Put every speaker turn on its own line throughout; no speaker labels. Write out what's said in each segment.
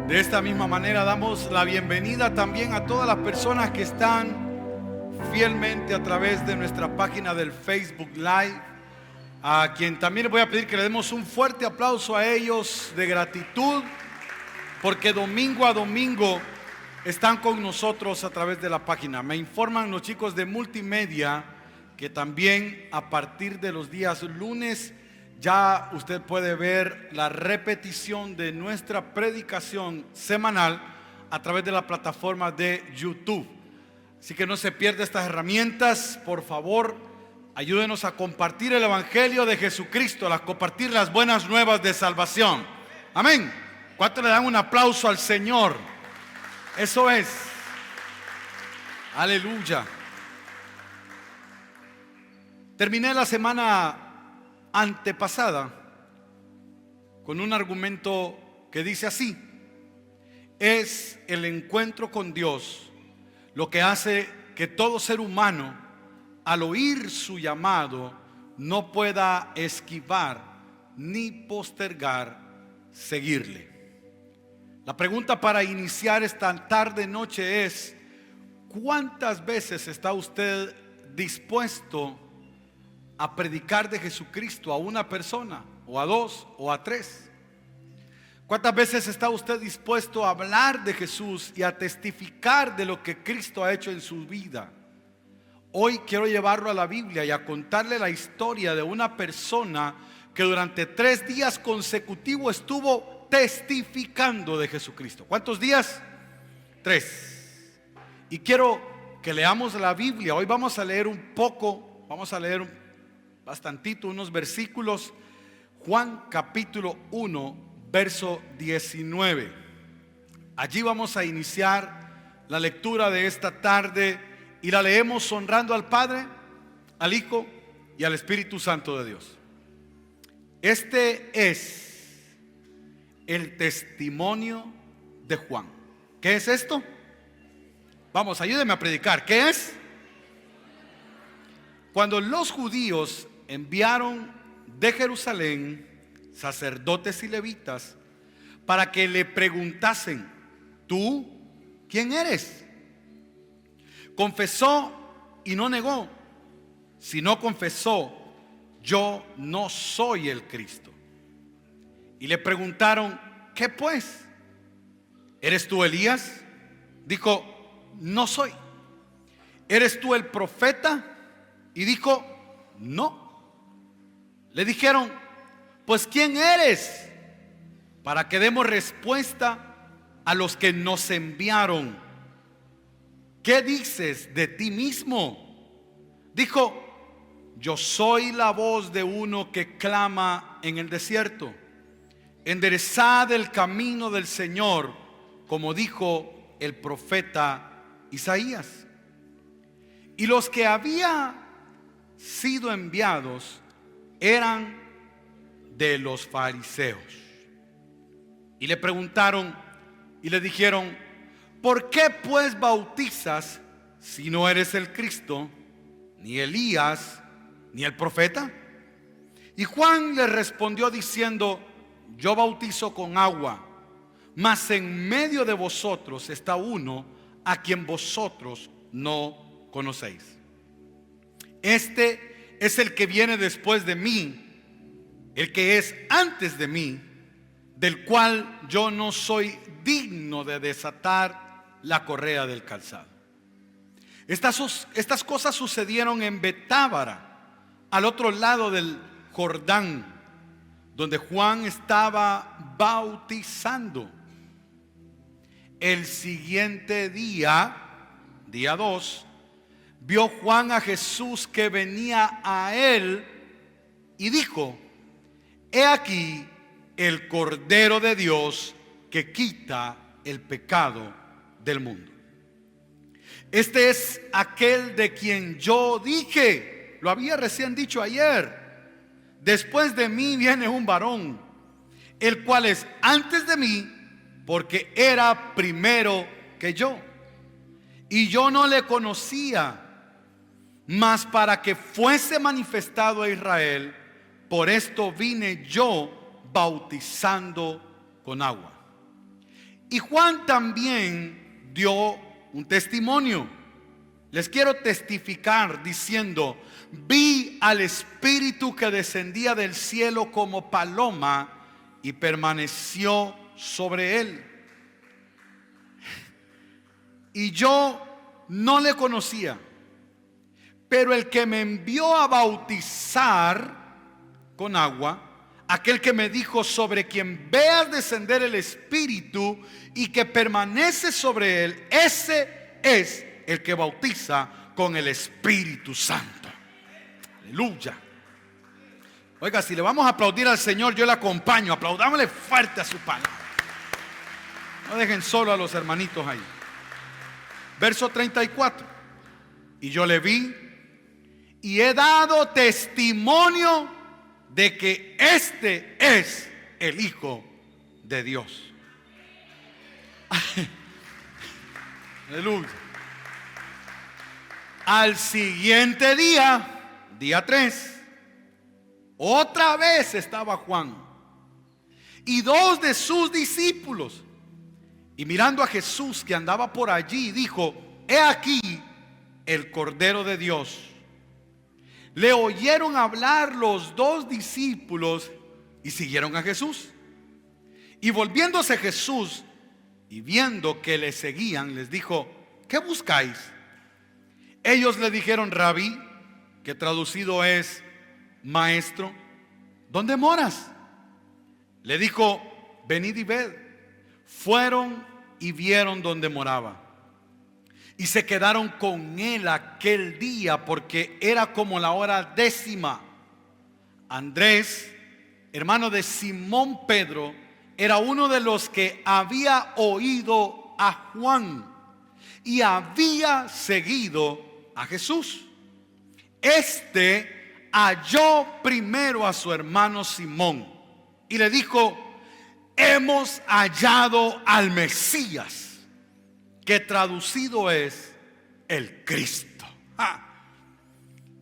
De esta misma manera damos la bienvenida también a todas las personas que están fielmente a través de nuestra página del Facebook Live, a quien también les voy a pedir que le demos un fuerte aplauso a ellos de gratitud, porque domingo a domingo están con nosotros a través de la página. Me informan los chicos de multimedia que también a partir de los días lunes ya usted puede ver la repetición de nuestra predicación semanal a través de la plataforma de YouTube. Así que no se pierda estas herramientas. Por favor, ayúdenos a compartir el Evangelio de Jesucristo, a compartir las buenas nuevas de salvación. Amén. ¿Cuántos le dan un aplauso al Señor? Eso es. Aleluya. Terminé la semana antepasada con un argumento que dice así: es el encuentro con Dios lo que hace que todo ser humano, al oír su llamado, no pueda esquivar ni postergar seguirle. La pregunta para iniciar esta tarde noche es: ¿cuántas veces está usted dispuesto a predicar de Jesucristo a una persona, o a dos, o a tres? ¿Cuántas veces está usted dispuesto a hablar de Jesús y a testificar de lo que Cristo ha hecho en su vida? Hoy quiero llevarlo a la Biblia y a contarle la historia de una persona que durante 3 días consecutivos estuvo testificando de Jesucristo. ¿Cuántos días? 3. Y quiero que leamos la Biblia. Hoy vamos a leer un poco, vamos a leer bastantito, unos versículos. Juan capítulo 1, verso 19. Allí vamos a iniciar la lectura de esta tarde y la leemos honrando al Padre, al Hijo y al Espíritu Santo de Dios. Este es el testimonio de Juan. ¿Qué es esto? Vamos, ayúdenme a predicar. ¿Qué es? Cuando los judíos enviaron de Jerusalén sacerdotes y levitas para que le preguntasen: ¿tú quién eres? Confesó y no negó, sino confesó: yo no soy el Cristo. Y le preguntaron: ¿qué pues? ¿Eres tú Elías? Dijo: no soy. ¿Eres tú el profeta? Y dijo: no. Le dijeron: pues ¿quién eres? Para que demos respuesta a los que nos enviaron. ¿Qué dices de ti mismo? Dijo: yo soy la voz de uno que clama en el desierto: enderezad el camino del Señor, como dijo el profeta Isaías. Y los que habían sido enviados eran de los fariseos. Y le preguntaron y le dijeron: ¿por qué pues bautizas si no eres el Cristo, ni Elías, ni el profeta? Y Juan le respondió diciendo: yo bautizo con agua, mas en medio de vosotros está uno a quien vosotros no conocéis. Este es el que viene después de mí, el que es antes de mí, del cual yo no soy digno de desatar la correa del calzado. Estas cosas sucedieron en Betábara, al otro lado del Jordán, donde Juan estaba bautizando. El siguiente día, día 2, vio Juan a Jesús que venía a él y dijo: he aquí el Cordero de Dios que quita el pecado del mundo. Este es aquel de quien yo dije, lo había recién dicho ayer: después de mí viene un varón, el cual es antes de mí, porque era primero que yo. Y yo no le conocía, mas para que fuese manifestado a Israel, por esto vine yo bautizando con agua. Y Juan también dio un testimonio. Les quiero testificar diciendo: vi al Espíritu que descendía del cielo como paloma y permaneció sobre él. Y yo no le conocía, pero el que me envió a bautizar con agua, aquel que me dijo: sobre quien veas descender el Espíritu y que permanece sobre él, ese es el que bautiza con el Espíritu Santo. Aleluya. Oiga, si le vamos a aplaudir al Señor, yo le acompaño. Aplaudámosle fuerte a su palabra. No dejen solo a los hermanitos ahí. Verso 34. Y yo le vi y he dado testimonio de que este es el Hijo de Dios. Aleluya. Al siguiente día, día 3, otra vez estaba Juan y 2 de sus discípulos. Y mirando a Jesús que andaba por allí, dijo: he aquí el Cordero de Dios. Le oyeron hablar los 2 discípulos y siguieron a Jesús. Y volviéndose Jesús y viendo que le seguían, les dijo: ¿qué buscáis? Ellos le dijeron: Rabí, que traducido es maestro, ¿dónde moras? Le dijo: venid y ved. Fueron y vieron donde moraba. Y se quedaron con él aquel día, porque era como la hora 10. Andrés, hermano de Simón Pedro, era uno de los que había oído a Juan y había seguido a Jesús. Este halló primero a su hermano Simón y le dijo: hemos hallado al Mesías, que traducido es el Cristo.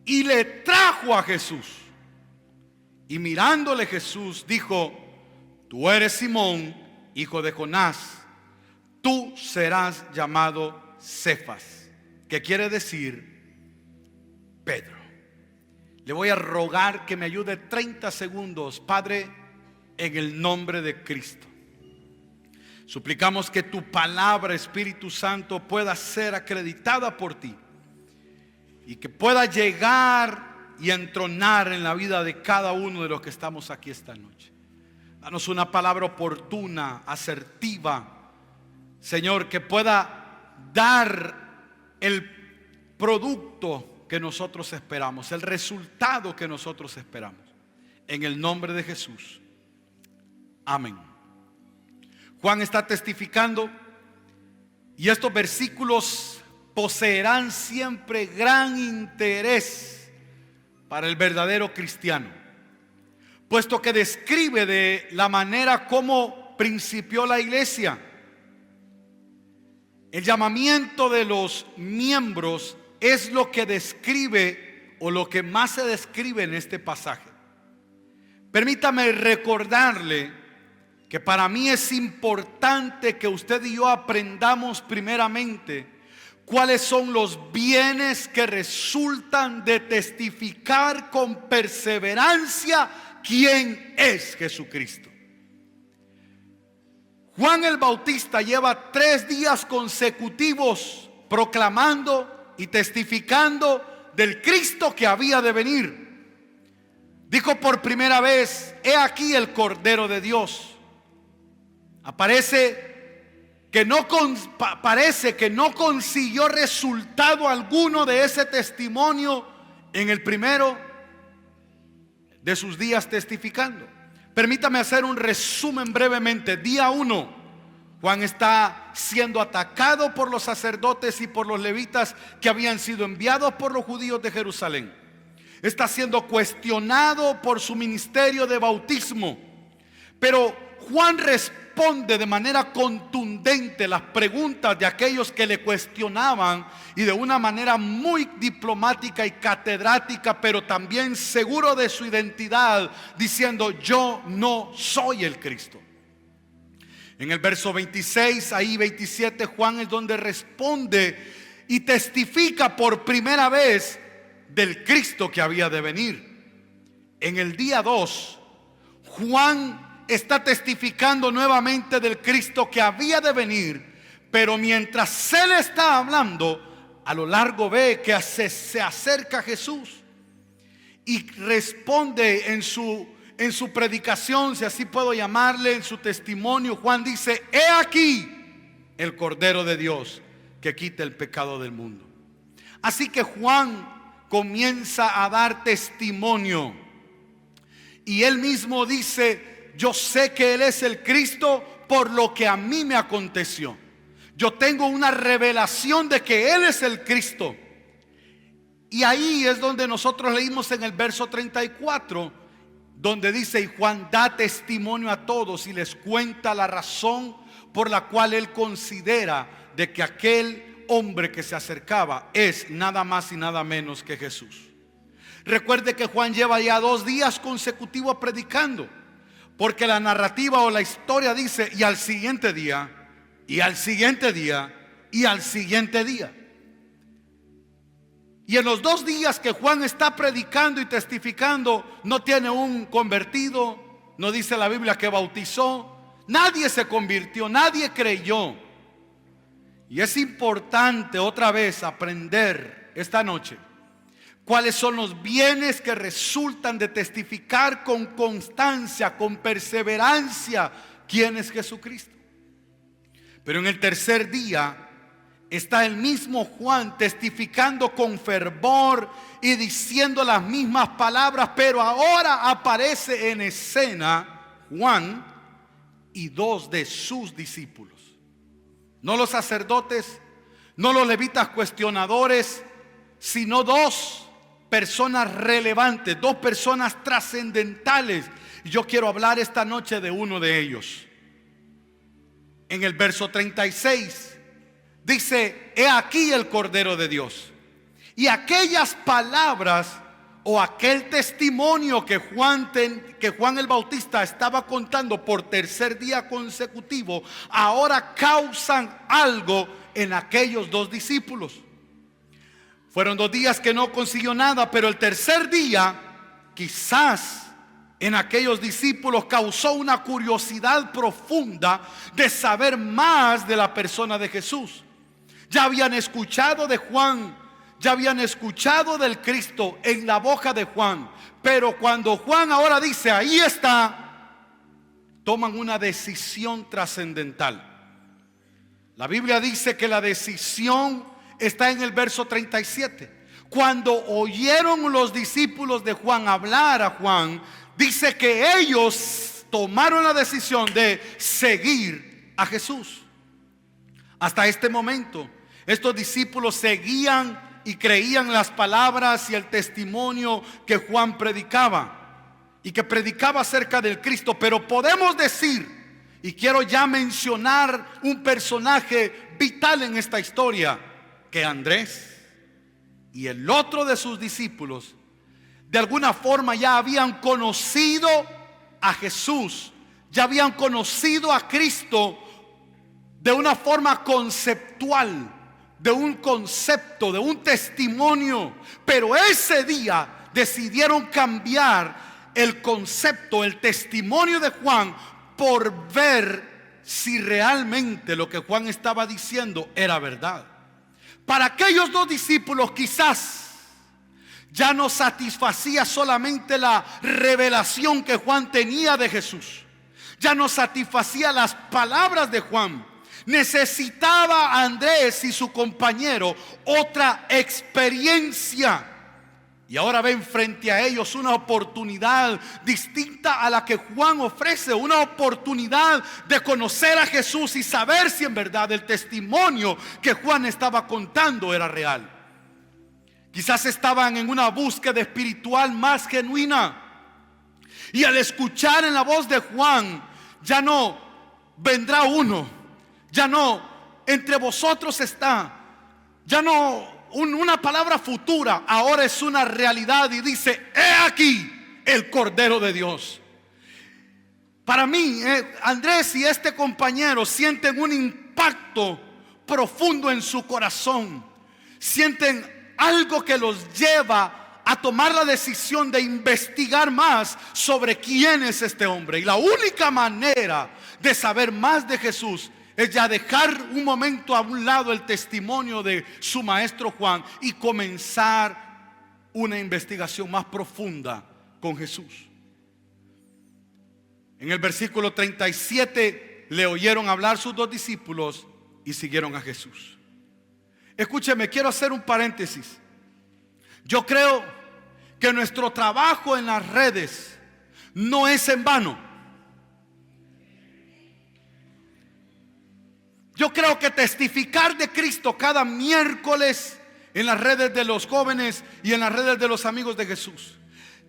Y le trajo a Jesús. Y mirándole Jesús dijo: tú eres Simón, hijo de Jonás, tú serás llamado Cefas, que quiere decir Pedro. Le voy a rogar que me ayude 30 segundos, Padre, en el nombre de Cristo. Suplicamos que tu palabra, Espíritu Santo, pueda ser acreditada por ti y que pueda llegar y entronar en la vida de cada uno de los que estamos aquí esta noche. Danos una palabra oportuna, asertiva, Señor, que pueda dar el producto que nosotros esperamos, el resultado que nosotros esperamos. En el nombre de Jesús. Amén. Juan está testificando y estos versículos poseerán siempre gran interés para el verdadero cristiano, puesto que describe de la manera como principió la iglesia. El llamamiento de los miembros es lo que describe o lo que más se describe en este pasaje. Permítame recordarle que para mí es importante que usted y yo aprendamos primeramente cuáles son los bienes que resultan de testificar con perseverancia quién es Jesucristo. Juan el Bautista lleva 3 días consecutivos proclamando y testificando del Cristo que había de venir. Dijo por primera vez: he aquí el Cordero de Dios. Parece que no consiguió resultado alguno de ese testimonio en el primero de sus días testificando. Permítame hacer un resumen brevemente. Día 1, Juan está siendo atacado por los sacerdotes y por los levitas que habían sido enviados por los judíos de Jerusalén. Está siendo cuestionado por su ministerio de bautismo. Pero Juan responde de manera contundente las preguntas de aquellos que le cuestionaban, y de una manera muy diplomática y catedrática, pero también seguro de su identidad, diciendo: yo no soy el Cristo. En el verso 26, ahí 27, Juan es donde responde y testifica por primera vez del Cristo que había de venir. En el día 2, Juan está testificando nuevamente del Cristo que había de venir, pero mientras él está hablando, a lo largo ve que se acerca Jesús y responde en su predicación, si así puedo llamarle, en su testimonio. Juan dice: he aquí el Cordero de Dios que quita el pecado del mundo. Así que Juan comienza a dar testimonio y él mismo dice: yo sé que Él es el Cristo por lo que a mí me aconteció. Yo tengo una revelación de que Él es el Cristo. Y ahí es donde nosotros leímos en el verso 34, donde dice: y Juan da testimonio a todos y les cuenta la razón por la cual él considera de que aquel hombre que se acercaba es nada más y nada menos que Jesús. Recuerde que Juan lleva ya 2 días consecutivos predicando, porque la narrativa o la historia dice: y al siguiente día, y al siguiente día, y al siguiente día. Y en los 2 días que Juan está predicando y testificando, no tiene un convertido, no dice la Biblia que bautizó, nadie se convirtió, nadie creyó. Y es importante otra vez aprender esta noche cuáles son los bienes que resultan de testificar con constancia, con perseverancia, quién es Jesucristo. Pero en el tercer día está el mismo Juan testificando con fervor y diciendo las mismas palabras, pero ahora aparece en escena Juan y 2 de sus discípulos. No los sacerdotes, no los levitas cuestionadores, sino 2 personas relevantes, 2 personas trascendentales. Y yo quiero hablar esta noche de uno de ellos. En el verso 36 dice: he aquí el Cordero de Dios. Y aquellas palabras o aquel testimonio que Juan el Bautista estaba contando por tercer día consecutivo, ahora causan algo en aquellos 2 discípulos. Fueron 2 días que no consiguió nada, pero el tercer día quizás en aquellos discípulos causó una curiosidad profunda de saber más de la persona de Jesús. Ya habían escuchado de Juan, ya habían escuchado del Cristo en la boca de Juan, pero cuando Juan ahora dice: ahí está, toman una decisión trascendental. La Biblia dice que la decisión está en el verso 37. Cuando oyeron los discípulos de Juan hablar a Juan, dice que ellos tomaron la decisión de seguir a Jesús. Hasta este momento, estos discípulos seguían y creían las palabras y el testimonio que Juan predicaba, y que predicaba acerca del Cristo. Pero podemos decir, y quiero ya mencionar un personaje vital en esta historia, que Andrés y el otro de sus discípulos de alguna forma ya habían conocido a Jesús, ya habían conocido a Cristo de una forma conceptual, de un concepto, de un testimonio. Pero ese día decidieron cambiar el concepto, el testimonio de Juan, por ver si realmente lo que Juan estaba diciendo era verdad. Para aquellos 2 discípulos quizás ya no satisfacía solamente la revelación que Juan tenía de Jesús, ya no satisfacía las palabras de Juan. Necesitaba a Andrés y su compañero otra experiencia. Y ahora ven frente a ellos una oportunidad distinta a la que Juan ofrece, una oportunidad de conocer a Jesús y saber si en verdad el testimonio que Juan estaba contando era real. Quizás estaban en una búsqueda espiritual más genuina, y al escuchar en la voz de Juan: ya no vendrá uno, ya no entre vosotros está, ya no una palabra futura, ahora es una realidad, y dice: he aquí el Cordero de Dios. Para mí, Andrés y este compañero sienten un impacto profundo en su corazón. Sienten algo que los lleva a tomar la decisión de investigar más sobre quién es este hombre. Y la única manera de saber más de Jesús es ya dejar un momento a un lado el testimonio de su maestro Juan y comenzar una investigación más profunda con Jesús. En el versículo 37 le oyeron hablar sus dos discípulos y siguieron a Jesús. Escúcheme, quiero hacer un paréntesis. Yo creo que nuestro trabajo en las redes no es en vano. Yo creo que testificar de Cristo cada miércoles en las redes de los jóvenes y en las redes de los amigos de Jesús,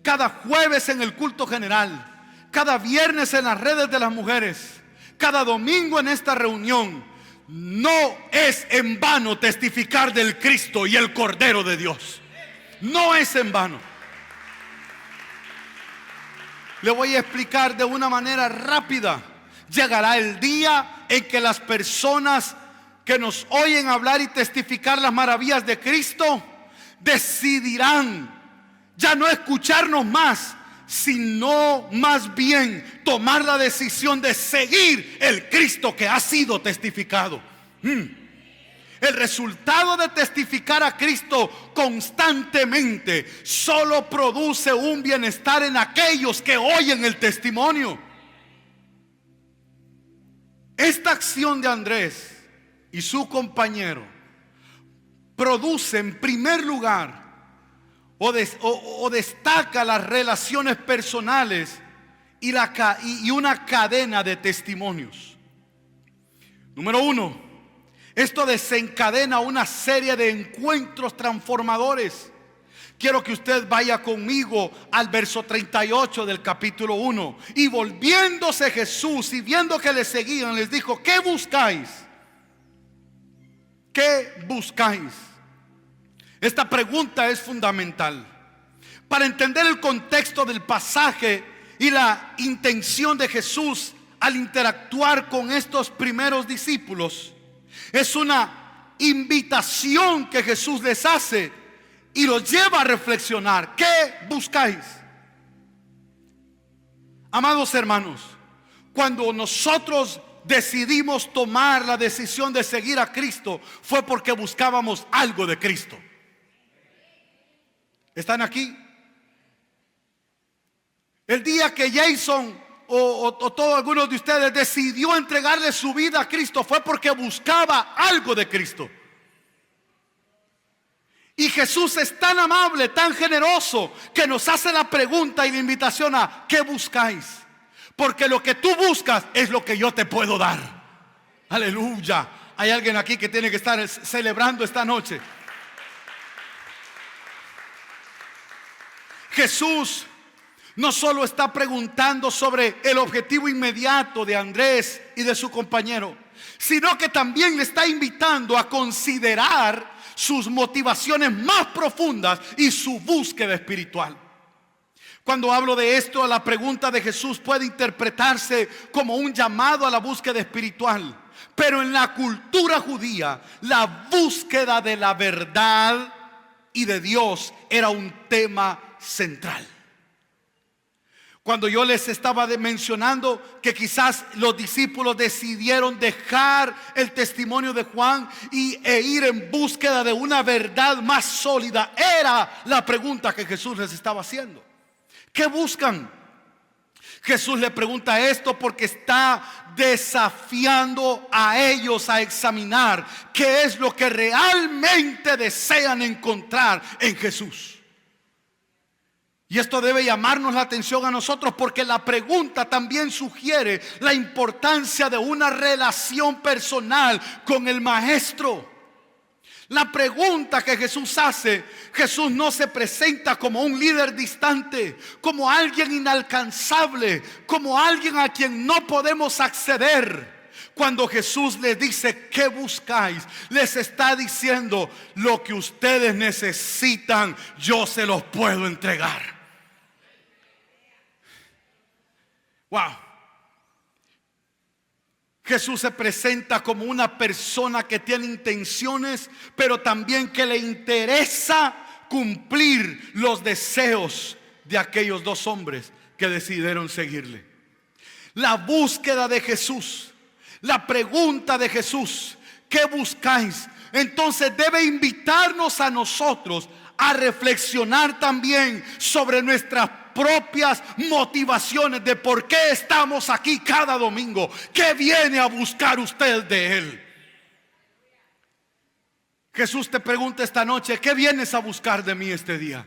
cada jueves en el culto general, cada viernes en las redes de las mujeres, cada domingo en esta reunión, no es en vano testificar del Cristo y el Cordero de Dios. No es en vano. Le voy a explicar de una manera rápida. Llegará el día en que las personas que nos oyen hablar y testificar las maravillas de Cristo decidirán ya no escucharnos más, sino más bien tomar la decisión de seguir el Cristo que ha sido testificado. El resultado de testificar a Cristo constantemente solo produce un bienestar en aquellos que oyen el testimonio. Esta acción de Andrés y su compañero produce en primer lugar o destaca las relaciones personales y una cadena de testimonios. Número uno, esto desencadena una serie de encuentros transformadores. Quiero que usted vaya conmigo al verso 38 del capítulo 1. Y volviéndose Jesús y viendo que le seguían, les dijo: ¿qué buscáis? ¿Qué buscáis? Esta pregunta es fundamental para entender el contexto del pasaje y la intención de Jesús al interactuar con estos primeros discípulos. Es una invitación que Jesús les hace y los lleva a reflexionar. ¿Qué buscáis? Amados hermanos, cuando nosotros decidimos tomar la decisión de seguir a Cristo, fue porque buscábamos algo de Cristo. ¿Están aquí? El día que Jason o todos algunos de ustedes decidió entregarle su vida a Cristo, fue porque buscaba algo de Cristo. Y Jesús es tan amable, tan generoso, que nos hace la pregunta y la invitación a: ¿qué buscáis? Porque lo que tú buscas es lo que yo te puedo dar. Aleluya. Hay alguien aquí que tiene que estar celebrando esta noche. Jesús no solo está preguntando sobre el objetivo inmediato de Andrés y de su compañero, sino que también le está invitando a considerar sus motivaciones más profundas y su búsqueda espiritual. Cuando hablo de esto, la pregunta de Jesús puede interpretarse como un llamado a la búsqueda espiritual, pero en la cultura judía, la búsqueda de la verdad y de Dios era un tema central. Cuando yo les estaba mencionando que quizás los discípulos decidieron dejar el testimonio de Juan e ir en búsqueda de una verdad más sólida, era la pregunta que Jesús les estaba haciendo. ¿Qué buscan? Jesús le pregunta esto porque está desafiando a ellos a examinar qué es lo que realmente desean encontrar en Jesús. Y esto debe llamarnos la atención a nosotros, porque la pregunta también sugiere la importancia de una relación personal con el Maestro. La pregunta que Jesús hace, Jesús no se presenta como un líder distante, como alguien inalcanzable, como alguien a quien no podemos acceder. Cuando Jesús les dice: ¿qué buscáis?, les está diciendo: lo que ustedes necesitan, yo se los puedo entregar. Wow. Jesús se presenta como una persona que tiene intenciones, pero también que le interesa cumplir los deseos de aquellos dos hombres que decidieron seguirle. La búsqueda de Jesús, la pregunta de Jesús, ¿qué buscáis? Entonces debe invitarnos a nosotros a reflexionar también sobre nuestras propias motivaciones de por qué estamos aquí cada domingo. ¿Qué viene a buscar usted de Él? Jesús te pregunta esta noche, ¿qué vienes a buscar de mí este día?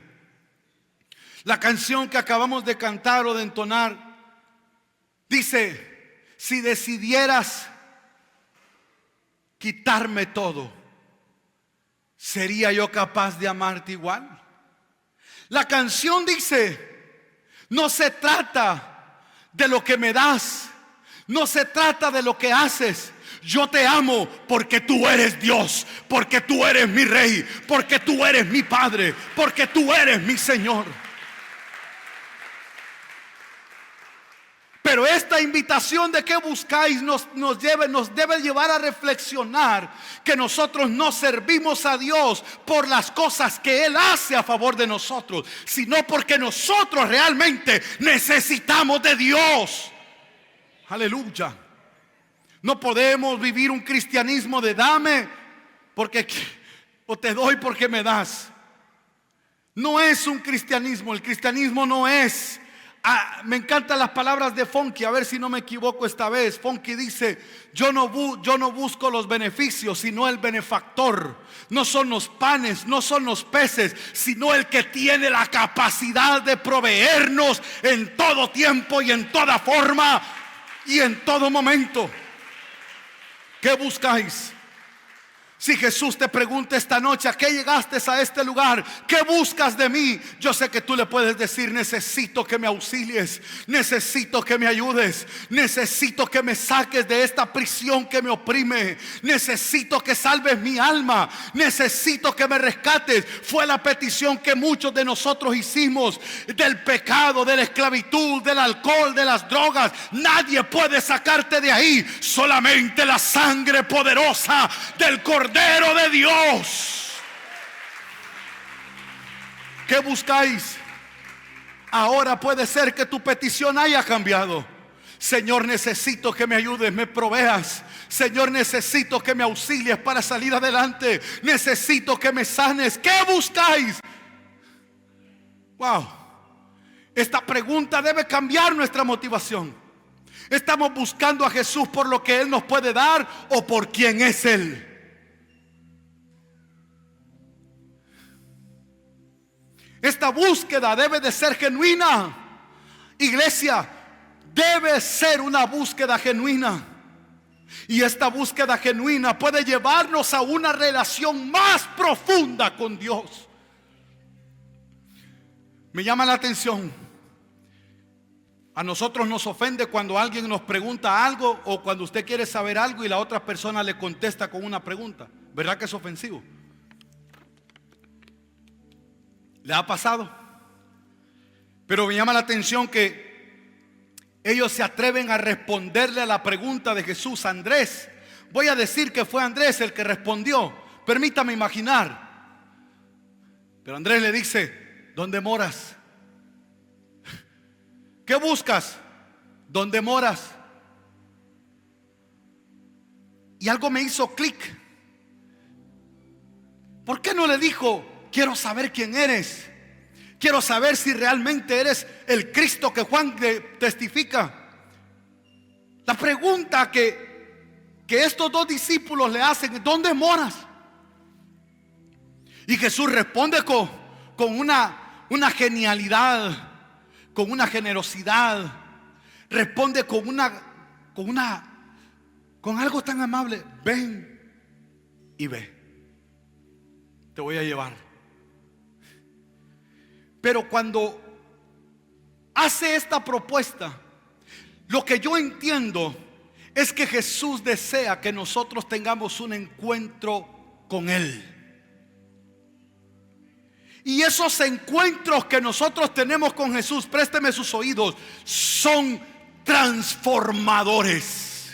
La canción que acabamos de cantar o de entonar dice: si decidieras quitarme todo, ¿sería yo capaz de amarte igual? La canción dice: no se trata de lo que me das, no se trata de lo que haces. Yo te amo porque tú eres Dios, porque tú eres mi Rey, porque tú eres mi Padre, porque tú eres mi Señor. Pero esta invitación de que buscáis nos debe llevar a reflexionar que nosotros no servimos a Dios por las cosas que Él hace a favor de nosotros, sino porque nosotros realmente necesitamos de Dios. Aleluya. No podemos vivir un cristianismo de dame porque, o te doy porque me das. No es un cristianismo. El cristianismo no es. Me encantan las palabras de Fonky, a ver si no me equivoco esta vez. Fonky dice: yo no busco los beneficios, sino el benefactor. No son los panes, no son los peces, sino el que tiene la capacidad de proveernos en todo tiempo y en toda forma y en todo momento. ¿Qué buscáis? Si Jesús te pregunta esta noche: ¿a qué llegaste a este lugar? ¿Qué buscas de mí? Yo sé que tú le puedes decir: necesito que me auxilies, necesito que me ayudes, necesito que me saques de esta prisión que me oprime, necesito que salves mi alma, necesito que me rescates. Fue la petición que muchos de nosotros hicimos, del pecado, de la esclavitud, del alcohol, de las drogas. Nadie puede sacarte de ahí, solamente la sangre poderosa del Cordero de Dios. ¿Qué buscáis? Ahora puede ser que tu petición haya cambiado. Señor, necesito que me ayudes, me proveas. Señor, necesito que me auxilies para salir adelante. Necesito que me sanes. ¿Qué buscáis? Wow. Esta pregunta debe cambiar nuestra motivación. ¿Estamos buscando a Jesús por lo que Él nos puede dar o por quién es Él? Esta búsqueda debe de ser genuina. Iglesia, debe ser una búsqueda genuina. Y esta búsqueda genuina puede llevarnos a una relación más profunda con Dios. Me llama la atención. A nosotros nos ofende cuando alguien nos pregunta algo, o cuando usted quiere saber algo y la otra persona le contesta con una pregunta. ¿Verdad que es ofensivo? ¿Le ha pasado? Pero me llama la atención que ellos se atreven a responderle a la pregunta de Jesús. Andrés, voy a decir que fue Andrés el que respondió. Permítame imaginar. Pero Andrés le dice: ¿dónde moras? ¿Qué buscas? ¿Dónde moras? Y algo me hizo clic. ¿Por qué no le dijo: quiero saber quién eres? Quiero saber si realmente eres el Cristo que Juan testifica. La pregunta que estos dos discípulos le hacen: ¿dónde moras? Y Jesús responde con una genialidad, con una generosidad. Responde con algo tan amable: ven y ve, te voy a llevar. Pero cuando hace esta propuesta, lo que yo entiendo es que Jesús desea que nosotros tengamos un encuentro con Él. Y esos encuentros que nosotros tenemos con Jesús, présteme sus oídos, son transformadores.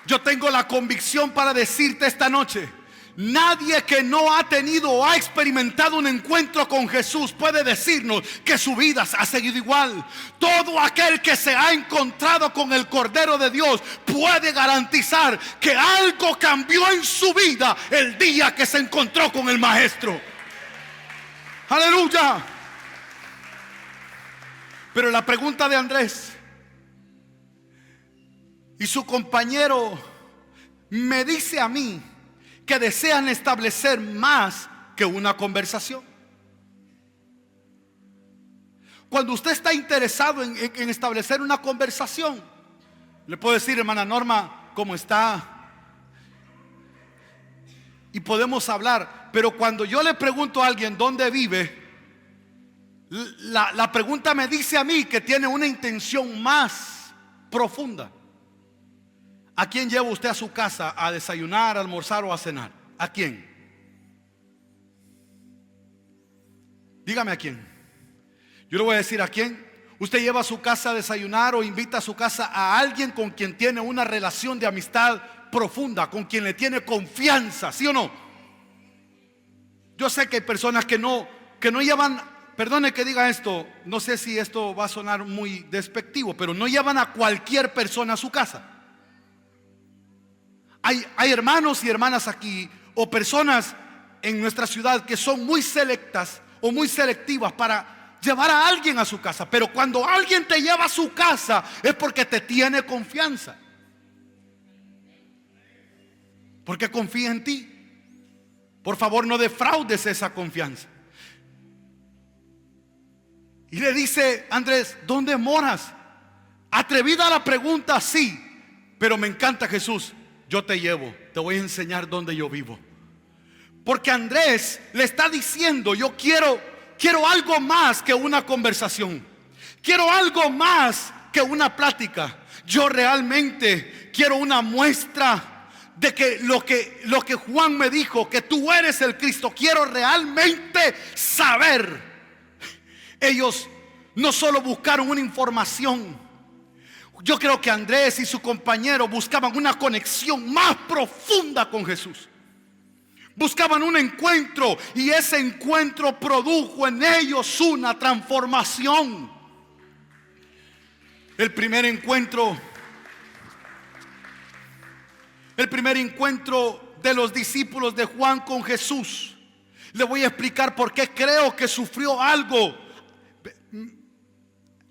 Yo tengo la convicción para decirte esta noche: nadie que no ha tenido o ha experimentado un encuentro con Jesús puede decirnos que su vida ha seguido igual. Todo aquel que se ha encontrado con el Cordero de Dios puede garantizar que algo cambió en su vida el día que se encontró con el Maestro. Aleluya. Pero la pregunta de Andrés y su compañero me dice a mí que desean establecer más que una conversación. Cuando usted está interesado en establecer una conversación, le puedo decir: hermana Norma, ¿cómo está? Y podemos hablar. Pero cuando yo le pregunto a alguien dónde vive, la pregunta me dice a mí que tiene una intención más profunda. ¿A quién lleva usted a su casa a desayunar, a almorzar o a cenar? ¿A quién? Dígame a quién. Yo le voy a decir a quién. Usted lleva a su casa a desayunar o invita a su casa a alguien con quien tiene una relación de amistad profunda, con quien le tiene confianza, ¿sí o no? Yo sé que hay personas que no llevan, perdone que diga esto, no sé si esto va a sonar muy despectivo, pero no llevan a cualquier persona a su casa. Hay hermanos y hermanas aquí, o personas en nuestra ciudad, que son muy selectas o muy selectivas para llevar a alguien a su casa. Pero cuando alguien te lleva a su casa es porque te tiene confianza, porque confía en ti. Por favor, no defraudes esa confianza. Y le dice Andrés: ¿dónde moras? Atrevida la pregunta, sí, pero me encanta Jesús. Yo te llevo, te voy a enseñar dónde yo vivo. Porque Andrés le está diciendo: yo quiero algo más que una conversación. Quiero algo más que una plática. Yo realmente quiero una muestra de que lo que Juan me dijo, que tú eres el Cristo. Quiero realmente saber. Ellos no solo buscaron una información. Yo creo que Andrés y su compañero buscaban una conexión más profunda con Jesús. Buscaban un encuentro, y ese encuentro produjo en ellos una transformación. El primer encuentro de los discípulos de Juan con Jesús, le voy a explicar por qué creo que sufrió algo.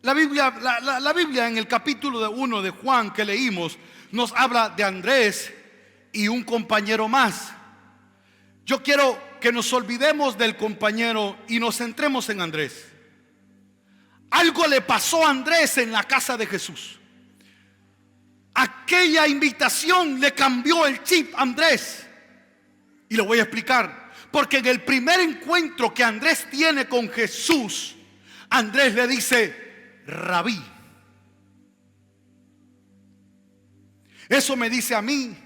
La Biblia en el capítulo 1 de Juan que leímos nos habla de Andrés y un compañero más. Yo quiero que nos olvidemos del compañero y nos centremos en Andrés. Algo le pasó a Andrés en la casa de Jesús. Aquella invitación le cambió el chip a Andrés. Y lo voy a explicar. Porque en el primer encuentro que Andrés tiene con Jesús, Andrés le dice: Rabí. Eso me dice a mí,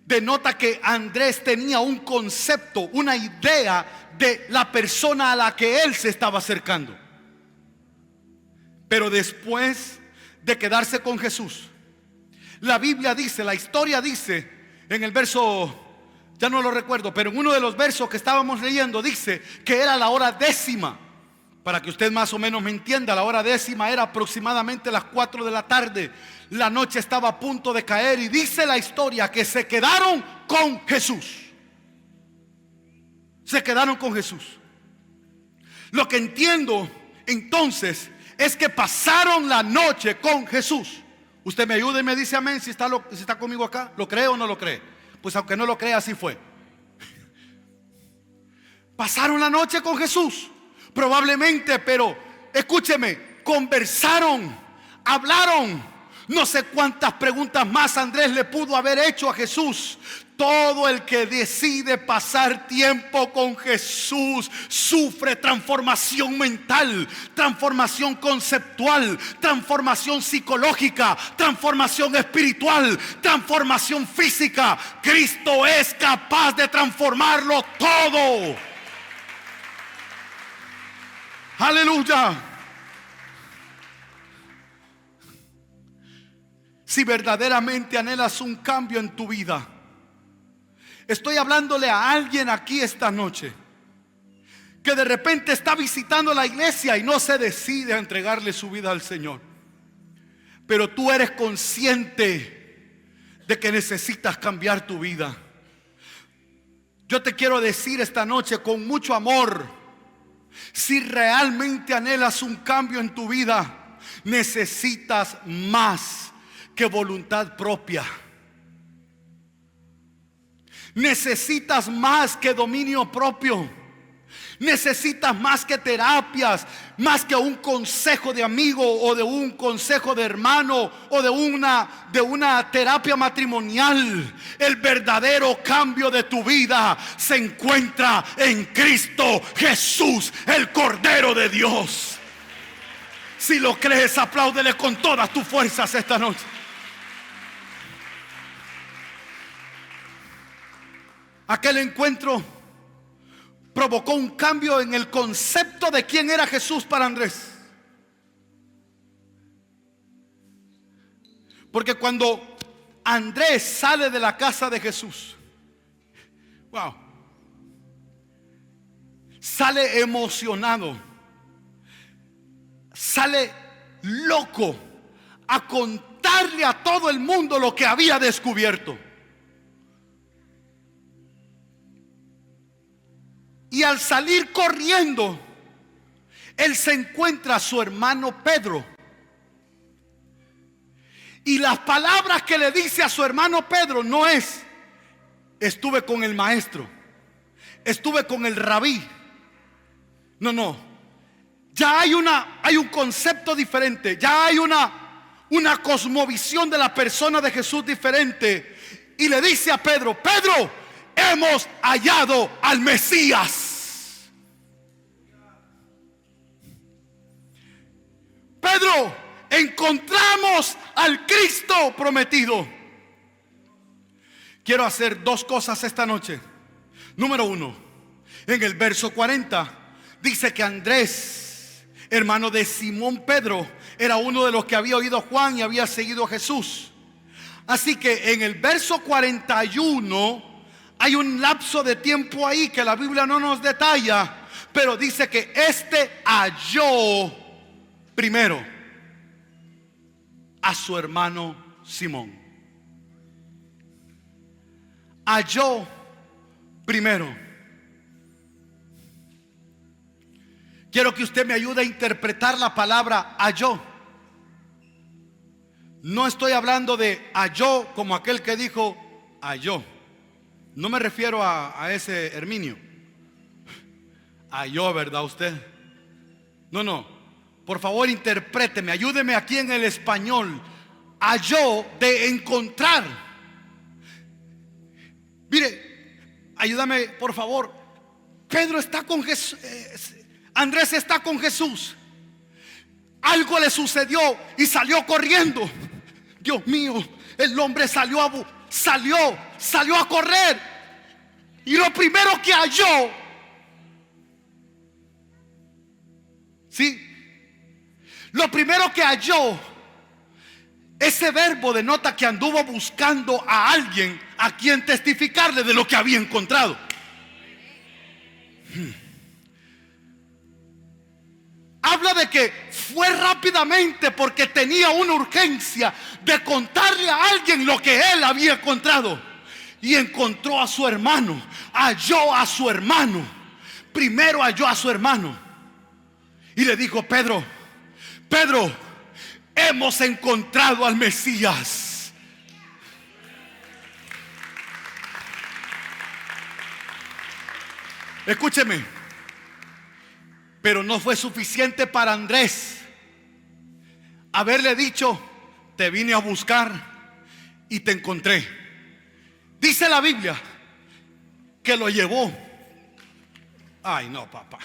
denota que Andrés tenía un concepto, una idea de la persona a la que él se estaba acercando. Pero después de quedarse con Jesús, la Biblia dice, la historia dice, en el verso, ya no lo recuerdo, pero en uno de los versos que estábamos leyendo dice que era la hora 10. Para que usted más o menos me entienda, la hora 10 era aproximadamente las 4 de la tarde. La noche estaba a punto de caer, y dice la historia que se quedaron con Jesús. Se quedaron con Jesús. Lo que entiendo entonces es que pasaron la noche con Jesús. Usted me ayuda y me dice amén si está conmigo acá. ¿Lo cree o no lo cree? Pues aunque no lo crea, así fue. Pasaron la noche con Jesús, probablemente, pero escúcheme, conversaron, hablaron. No sé cuántas preguntas más Andrés le pudo haber hecho a Jesús. Todo el que decide pasar tiempo con Jesús sufre transformación mental, transformación conceptual, transformación psicológica, transformación espiritual, transformación física. Cristo es capaz de transformarlo todo. Aleluya. si verdaderamente anhelas un cambio en tu vida. Estoy hablándole a alguien aquí esta noche que de repente está visitando la iglesia y no se decide a entregarle su vida al Señor. Pero tú eres consciente de que necesitas cambiar tu vida. Yo te quiero decir esta noche con mucho amor: si realmente anhelas un cambio en tu vida, necesitas más que voluntad propia. Necesitas más que dominio propio. Necesitas más que terapias, más que un consejo de amigo o de un consejo de hermano o de una terapia matrimonial. El verdadero cambio de tu vida se encuentra en Cristo Jesús, el Cordero de Dios. Si lo crees, apláudele con todas tus fuerzas esta noche. Aquel encuentro provocó un cambio en el concepto de quién era Jesús para Andrés. Porque cuando Andrés sale de la casa de Jesús, wow, sale emocionado, sale loco a contarle a todo el mundo lo que había descubierto. Y al salir corriendo, él se encuentra a su hermano Pedro. Y las palabras que le dice a su hermano Pedro no es: estuve con el maestro, estuve con el rabí. No. Ya hay un concepto diferente. Ya hay una cosmovisión de la persona de Jesús diferente. Y le dice a Pedro: Pedro, hemos hallado al Mesías. Pedro, encontramos al Cristo prometido. Quiero hacer dos cosas esta noche. Número uno, en el verso 40 dice que Andrés, hermano de Simón Pedro, era uno de los que había oído a Juan y había seguido a Jesús. Así que en el verso 41 hay un lapso de tiempo ahí que la Biblia no nos detalla, pero dice que este halló primero a su hermano Simón. Halló primero. Quiero que usted me ayude a interpretar la palabra halló. No estoy hablando de halló como aquel que dijo halló. No me refiero a ese Herminio. Halló, ¿verdad usted? No. Por favor, interpréteme, ayúdeme aquí en el español. Halló de encontrar. Mire, ayúdame por favor. Pedro está con Jesús. Andrés está con Jesús. Algo le sucedió y salió corriendo. Dios mío, el hombre salió a correr. Y lo primero que halló, lo primero que halló, ese verbo denota que anduvo buscando a alguien a quien testificarle de lo que había encontrado. Habla de que fue rápidamente porque tenía una urgencia de contarle a alguien lo que él había encontrado. Y encontró a su hermano, halló a su hermano. Primero halló a su hermano y le dijo: Pedro, hemos encontrado al Mesías. Escúcheme. Pero no fue suficiente para Andrés haberle dicho: te vine a buscar y te encontré. Dice la Biblia que lo llevó. Ay, no, papá.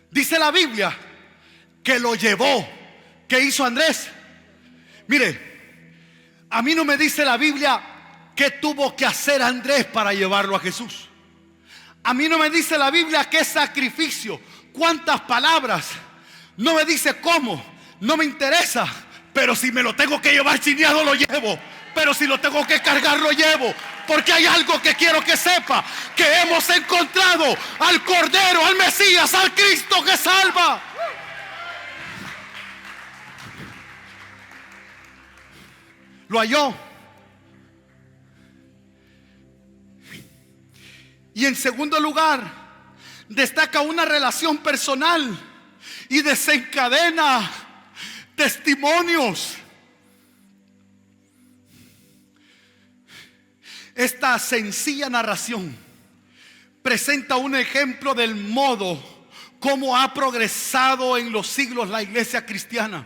Dice la Biblia que lo llevó. ¿Qué hizo Andrés? Mire, a mí no me dice la Biblia qué tuvo que hacer Andrés para llevarlo a Jesús. A mí no me dice la Biblia qué sacrificio, cuántas palabras. No me dice cómo, no me interesa. Pero si me lo tengo que llevar chineado, lo llevo. Pero si lo tengo que cargar, lo llevo. Porque hay algo que quiero que sepa: que hemos encontrado al Cordero, al Mesías, al Cristo que salva. Lo halló. Y en segundo lugar, destaca una relación personal y desencadena testimonios. Esta sencilla narración presenta un ejemplo del modo como ha progresado en los siglos la iglesia cristiana.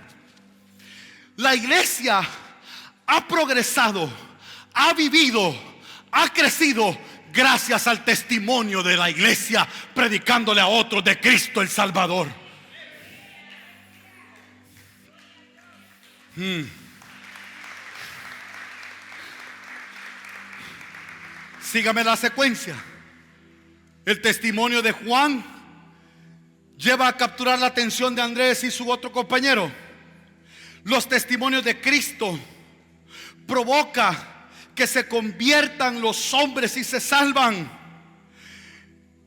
La iglesia ha progresado, ha vivido, ha crecido gracias al testimonio de la iglesia predicándole a otros de Cristo el Salvador. Sígame la secuencia. El testimonio de Juan lleva a capturar la atención de Andrés y su otro compañero. Los testimonios de Cristo provoca que se conviertan los hombres y se salvan.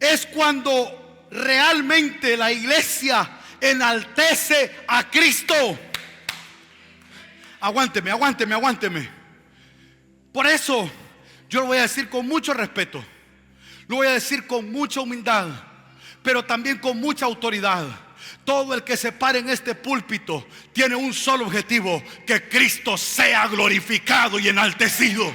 Es cuando realmente la iglesia enaltece a Cristo. Aguánteme. Por eso yo lo voy a decir con mucho respeto, lo voy a decir con mucha humildad, pero también con mucha autoridad. Todo el que se pare en este púlpito tiene un solo objetivo: que Cristo sea glorificado y enaltecido.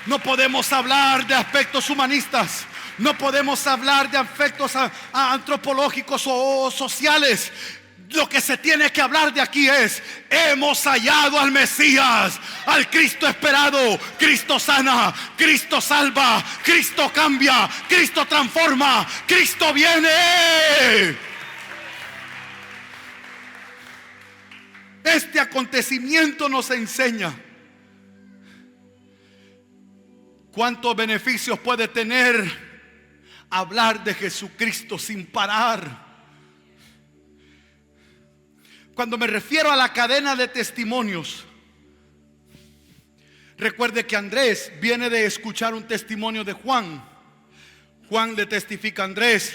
No podemos hablar de aspectos humanistas, no podemos hablar de aspectos antropológicos o sociales. Lo que se tiene que hablar de aquí es: hemos hallado al Mesías, al Cristo esperado. Cristo sana, Cristo salva, Cristo cambia, Cristo transforma, Cristo viene. Este acontecimiento nos enseña cuántos beneficios puede tener hablar de Jesucristo sin parar. Cuando me refiero a la cadena de testimonios, recuerde que Andrés viene de escuchar un testimonio de Juan. Juan le testifica a Andrés.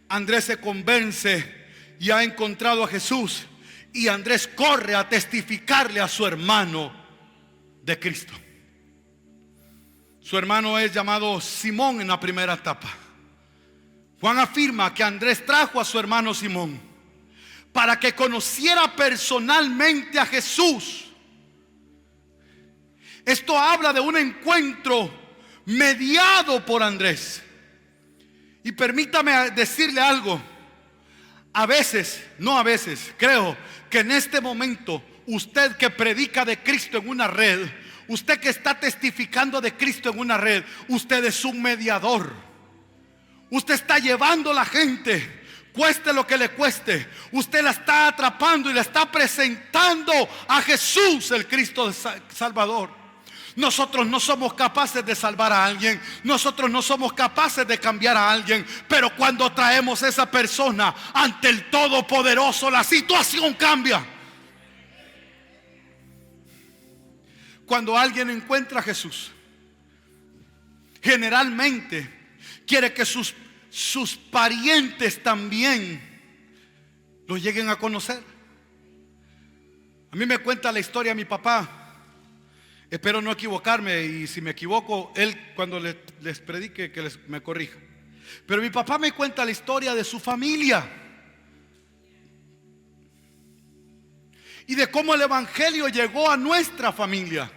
Andrés se convence y ha encontrado a Jesús. Y Andrés corre a testificarle a su hermano de Cristo. Su hermano es llamado Simón en la primera etapa. Juan afirma que Andrés trajo a su hermano Simón para que conociera personalmente a Jesús. Esto habla de un encuentro mediado por Andrés. Y permítame decirle algo. Creo que en este momento, usted que predica de Cristo en una red, usted que está testificando de Cristo en una red, usted es un mediador. Usted está llevando a la gente, cueste lo que le cueste. Usted la está atrapando y la está presentando a Jesús, el Cristo Salvador. Nosotros no somos capaces de salvar a alguien, nosotros no somos capaces de cambiar a alguien, pero cuando traemos a esa persona ante el Todopoderoso, la situación cambia. Cuando alguien encuentra a Jesús, generalmente quiere que sus parientes también lo lleguen a conocer. A mí me cuenta la historia mi papá. Espero no equivocarme, y si me equivoco, él cuando les predique que me corrija. Pero mi papá me cuenta la historia de su familia y de cómo el evangelio llegó a nuestra familia.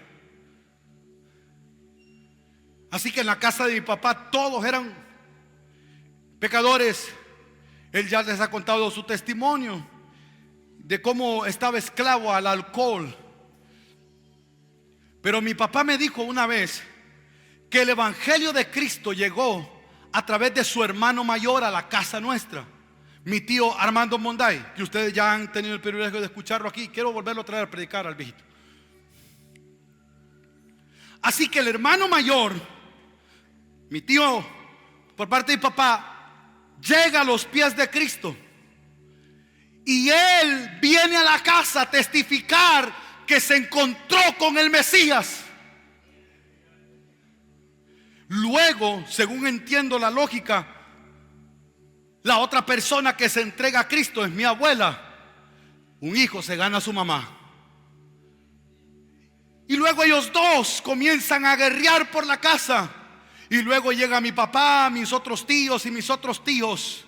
Así que en la casa de mi papá todos eran pecadores. Él ya les ha contado su testimonio de cómo estaba esclavo al alcohol. Pero mi papá me dijo una vez que el evangelio de Cristo llegó a través de su hermano mayor a la casa nuestra, mi tío Armando Monday, que ustedes ya han tenido el privilegio de escucharlo aquí. Quiero volverlo a traer a predicar al viejito. Así que el hermano mayor, mi tío por parte de mi papá, llega a los pies de Cristo Y él viene a la casa a testificar que se encontró con el Mesías. Luego, según entiendo la lógica, la otra persona que se entrega a Cristo es mi abuela. Un hijo se gana a su mamá. Y luego ellos dos comienzan a guerrear por la casa. Y luego llega mi papá, mis otros tíos y mis otros tíos.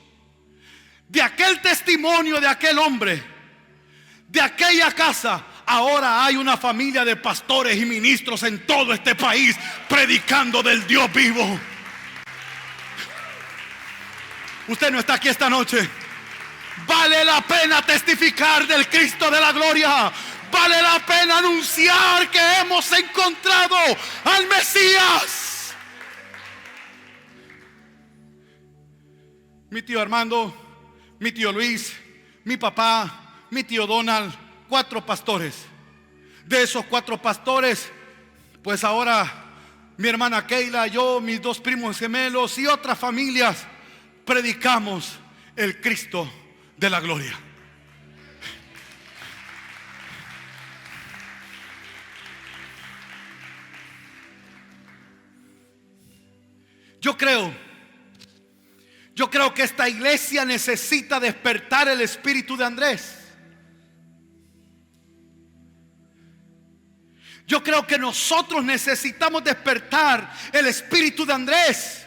De aquel testimonio de aquel hombre, de aquella casa, ahora hay una familia de pastores y ministros en todo este país predicando del Dios vivo. Usted no está aquí esta noche. Vale la pena testificar del Cristo de la gloria. Vale la pena anunciar que hemos encontrado al Mesías. Mi tío Armando, mi tío Luis, mi papá, mi tío Donald, 4 pastores. De esos 4 pastores, pues ahora mi hermana Keila, yo, mis 2 primos gemelos y otras familias predicamos el Cristo de la gloria. Yo creo que esta iglesia necesita despertar el espíritu de Andrés. Yo creo que nosotros necesitamos despertar el espíritu de Andrés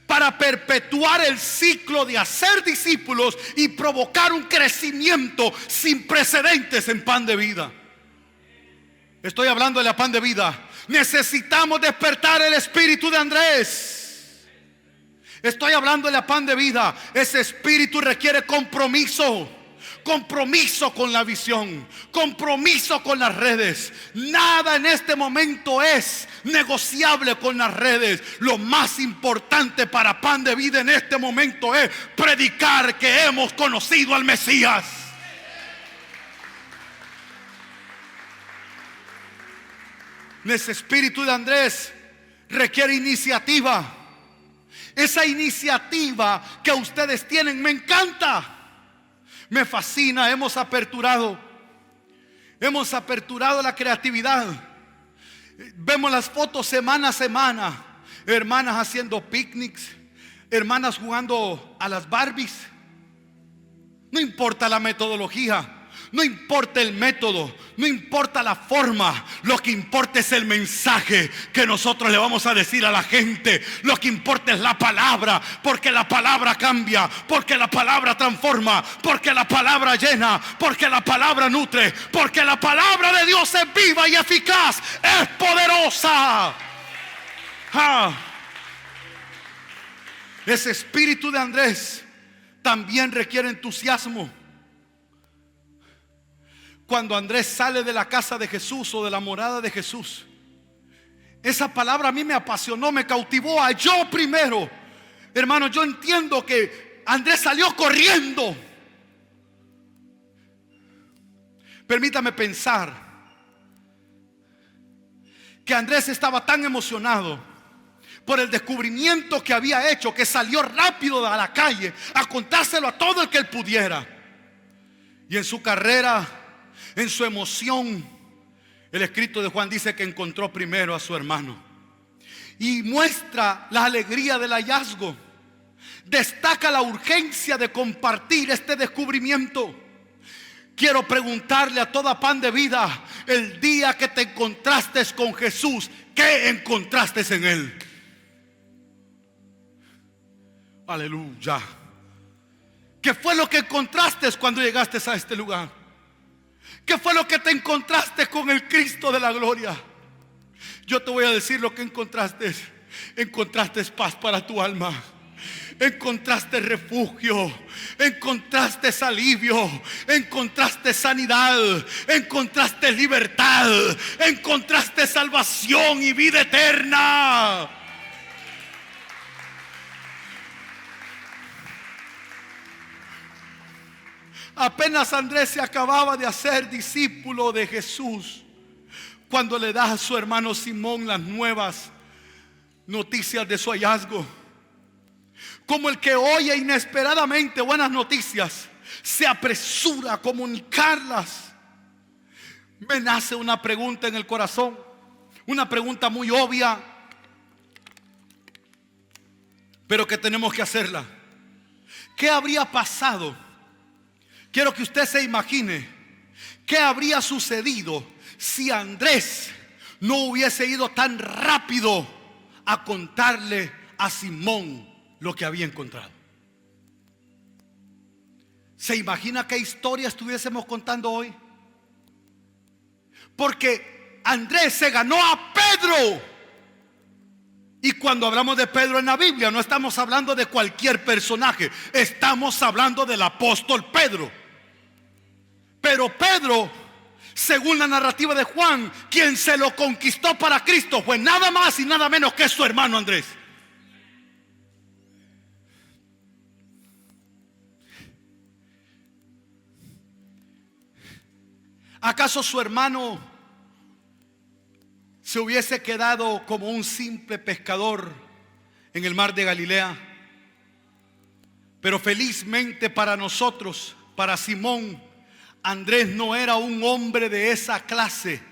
para perpetuar el ciclo de hacer discípulos y provocar un crecimiento sin precedentes en Pan de Vida. Estoy hablando de la Pan de Vida. Necesitamos despertar el espíritu de Andrés. Estoy hablando de la Pan de Vida. Ese espíritu requiere compromiso. Compromiso con la visión, compromiso con las redes. Nada en este momento es negociable con las redes. Lo más importante para Pan de Vida en este momento es predicar que hemos conocido al Mesías. Ese espíritu de Andrés requiere iniciativa. Esa iniciativa que ustedes tienen me encanta. Me fascina. Hemos aperturado la creatividad. Vemos las fotos semana a semana. Hermanas haciendo picnics, hermanas jugando a las Barbies. No importa la metodología, no importa el método, no importa la forma. Lo que importa es el mensaje que nosotros le vamos a decir a la gente. Lo que importa es la palabra, porque la palabra cambia, porque la palabra transforma, porque la palabra llena, porque la palabra nutre, porque la palabra de Dios es viva y eficaz, es poderosa. Ese espíritu de Andrés también requiere entusiasmo. Cuando Andrés sale de la casa de Jesús o de la morada de Jesús, esa palabra a mí me apasionó, me cautivó. A yo primero, hermano, yo entiendo que Andrés salió corriendo. Permítame pensar que Andrés estaba tan emocionado por el descubrimiento que había hecho, que salió rápido a la calle a contárselo a todo el que él pudiera. Y en su carrera, en su emoción, el escrito de Juan dice que encontró primero a su hermano y muestra la alegría del hallazgo. Destaca la urgencia de compartir este descubrimiento. Quiero preguntarle a toda Pan de Vida: el día que te encontraste con Jesús, ¿qué encontraste en Él? Aleluya. ¿Qué fue lo que encontraste cuando llegaste a este lugar? ¿Qué fue lo que te encontraste con el Cristo de la gloria? Yo te voy a decir lo que encontraste. Encontraste paz para tu alma. Encontraste refugio. Encontraste alivio. Encontraste sanidad. Encontraste libertad. Encontraste salvación y vida eterna. Apenas Andrés se acababa de hacer discípulo de Jesús cuando le da a su hermano Simón las nuevas noticias de su hallazgo. Como el que oye inesperadamente buenas noticias, se apresura a comunicarlas. Me nace una pregunta en el corazón, una pregunta muy obvia, pero que tenemos que hacerla. ¿Qué habría pasado? Quiero que usted se imagine qué habría sucedido si Andrés no hubiese ido tan rápido a contarle a Simón lo que había encontrado. ¿Se imagina qué historia estuviésemos contando hoy? Porque Andrés se ganó a Pedro. Y cuando hablamos de Pedro en la Biblia, no estamos hablando de cualquier personaje, estamos hablando del apóstol Pedro. Pero Pedro, según la narrativa de Juan, quien se lo conquistó para Cristo fue nada más y nada menos que su hermano Andrés. ¿Acaso su hermano se hubiese quedado como un simple pescador en el mar de Galilea? Pero felizmente para nosotros, para Simón, Andrés no era un hombre de esa clase.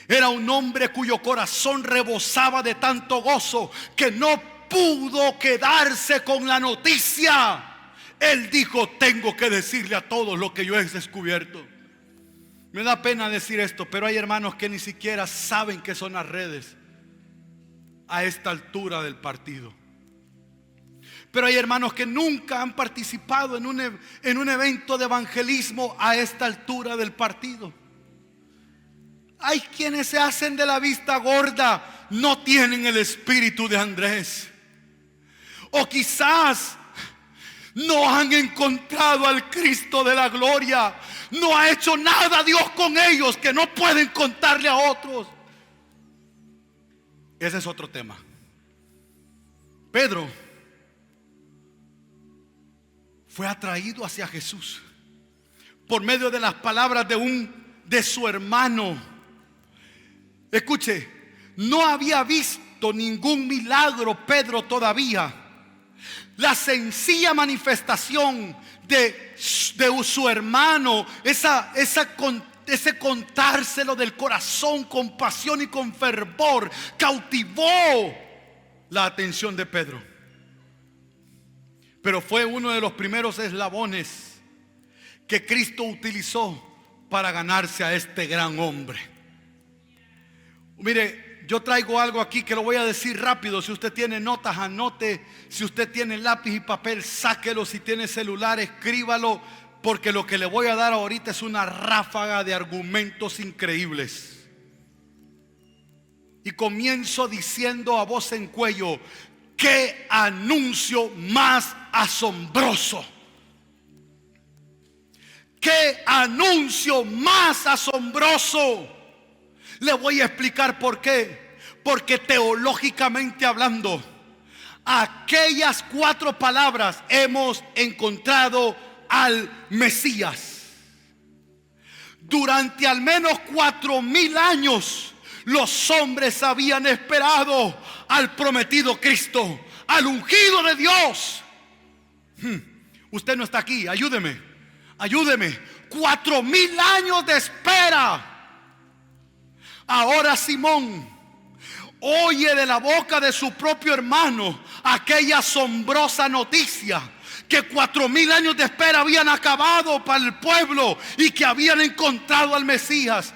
Era un hombre cuyo corazón rebosaba de tanto gozo que no pudo quedarse con la noticia. Él dijo: tengo que decirle a todos lo que yo he descubierto. Me da pena decir esto, pero hay hermanos que ni siquiera saben qué son las redes a esta altura del partido. Pero hay hermanos que nunca han participado en un evento de evangelismo a esta altura del partido. Hay quienes se hacen de la vista gorda, no tienen el espíritu de Andrés. O quizás no han encontrado al Cristo de la gloria. No ha hecho nada Dios con ellos que no pueden contarle a otros. Ese es otro tema. Pedro fue atraído hacia Jesús por medio de las palabras de su hermano. Escuche, no había visto ningún milagro Pedro todavía. La sencilla manifestación de su hermano, ese contárselo del corazón con pasión y con fervor, cautivó la atención de Pedro. Pero fue uno de los primeros eslabones que Cristo utilizó para ganarse a este gran hombre. Mire, yo traigo algo aquí que lo voy a decir rápido. Si usted tiene notas, anote. Si usted tiene lápiz y papel, sáquelo. Si tiene celular, escríbalo, porque lo que le voy a dar ahorita es una ráfaga de argumentos increíbles. Y comienzo diciendo a voz en cuello: ¡qué anuncio más asombroso! ¡Qué anuncio más asombroso! Le voy a explicar por qué. Porque teológicamente hablando, aquellas 4 palabras: hemos encontrado al Mesías. Durante al menos 4000 años los hombres habían esperado al prometido Cristo, al ungido de Dios. Usted no está aquí, ayúdeme. 4000 años de espera. Ahora Simón oye de la boca de su propio hermano aquella asombrosa noticia: que 4000 años de espera habían acabado para el pueblo y que habían encontrado al Mesías.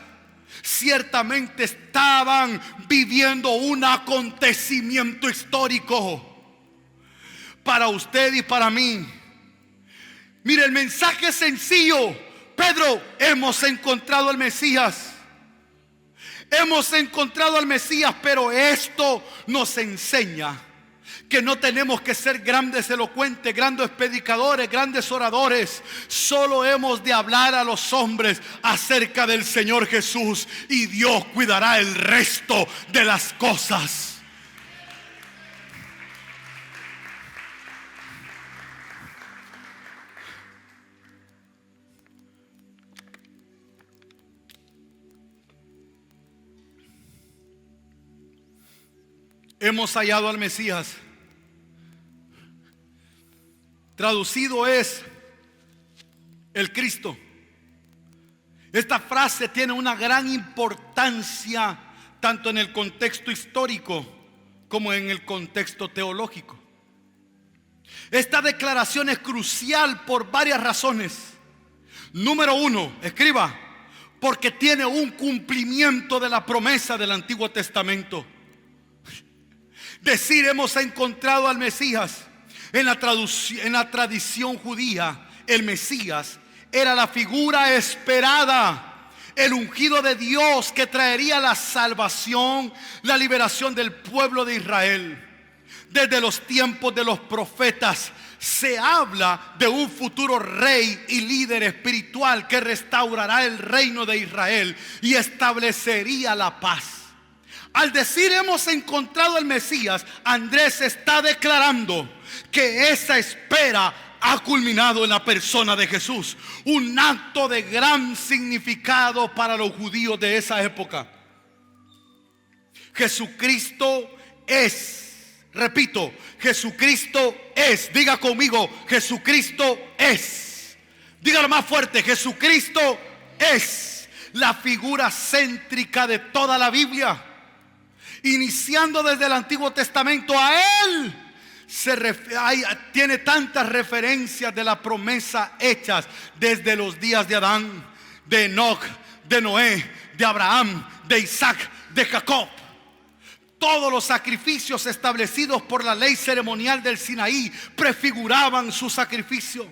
Ciertamente estaban viviendo un acontecimiento histórico para usted y para mí. Mire, el mensaje es sencillo: Pedro, hemos encontrado al Mesías. Hemos encontrado al Mesías, pero esto nos enseña que no tenemos que ser grandes elocuentes, grandes predicadores, grandes oradores. Solo hemos de hablar a los hombres acerca del Señor Jesús, y Dios cuidará el resto de las cosas. Hemos hallado al Mesías. Traducido es: el Cristo. Esta frase tiene una gran importancia tanto en el contexto histórico como en el contexto teológico. Esta declaración es crucial por varias razones. Número uno, escriba, porque tiene un cumplimiento de la promesa del Antiguo Testamento. Decir hemos encontrado al Mesías. En la tradición judía, el Mesías era la figura esperada, el ungido de Dios que traería la salvación, la liberación del pueblo de Israel. Desde los tiempos de los profetas se habla de un futuro rey y líder espiritual que restaurará el reino de Israel y establecería la paz. Al decir hemos encontrado al Mesías, Andrés está declarando que esa espera ha culminado en la persona de Jesús. Un acto de gran significado para los judíos de esa época. Jesucristo es, repito, Jesucristo es, diga conmigo, Jesucristo es. Dígalo más fuerte, Jesucristo es la figura céntrica de toda la Biblia. Iniciando desde el Antiguo Testamento, a Él tiene tantas referencias de la promesa hechas desde los días de Adán, de Enoch, de Noé, de Abraham, de Isaac, de Jacob. Todos los sacrificios establecidos por la ley ceremonial del Sinaí prefiguraban su sacrificio.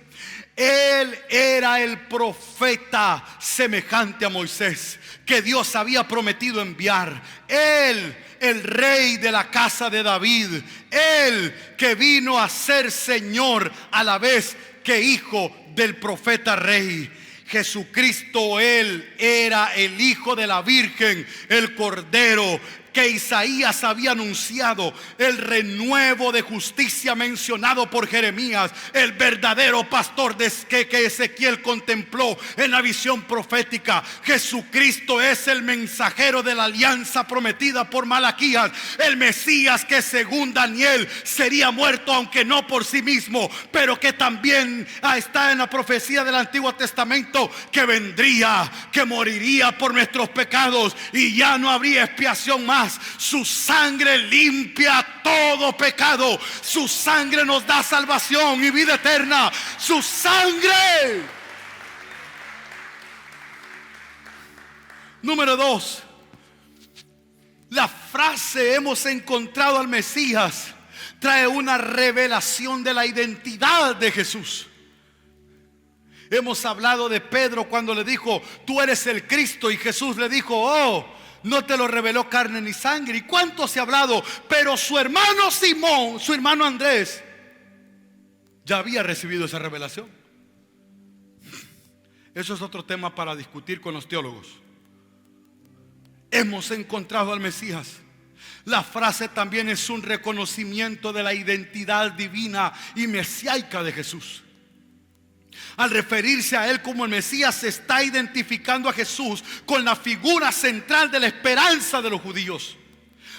Él era el profeta semejante a Moisés que Dios había prometido enviar. Él, el rey de la casa de David. Él que vino a ser Señor a la vez que hijo del profeta rey. Jesucristo, Él era el Hijo de la Virgen, el Cordero que Isaías había anunciado, el renuevo de justicia mencionado por Jeremías, el verdadero pastor que Ezequiel contempló en la visión profética. Jesucristo es el mensajero de la alianza prometida por Malaquías, el Mesías que según Daniel sería muerto, aunque no por sí mismo, pero que también está en la profecía del Antiguo Testamento, que vendría, que moriría por nuestros pecados y ya no habría expiación más. Su sangre limpia todo pecado. Su sangre nos da salvación y vida eterna. Su sangre. Número 2. La frase hemos encontrado al Mesías trae una revelación de la identidad de Jesús. Hemos hablado de Pedro cuando le dijo: tú eres el Cristo, y Jesús le dijo: oh, no te lo reveló carne ni sangre. ¿Y cuánto se ha hablado? Pero su hermano Simón, su hermano Andrés, ya había recibido esa revelación. Eso es otro tema para discutir con los teólogos. Hemos encontrado al Mesías. La frase también es un reconocimiento de la identidad divina y mesiáica de Jesús. Al referirse a Él como el Mesías, se está identificando a Jesús con la figura central de la esperanza de los judíos.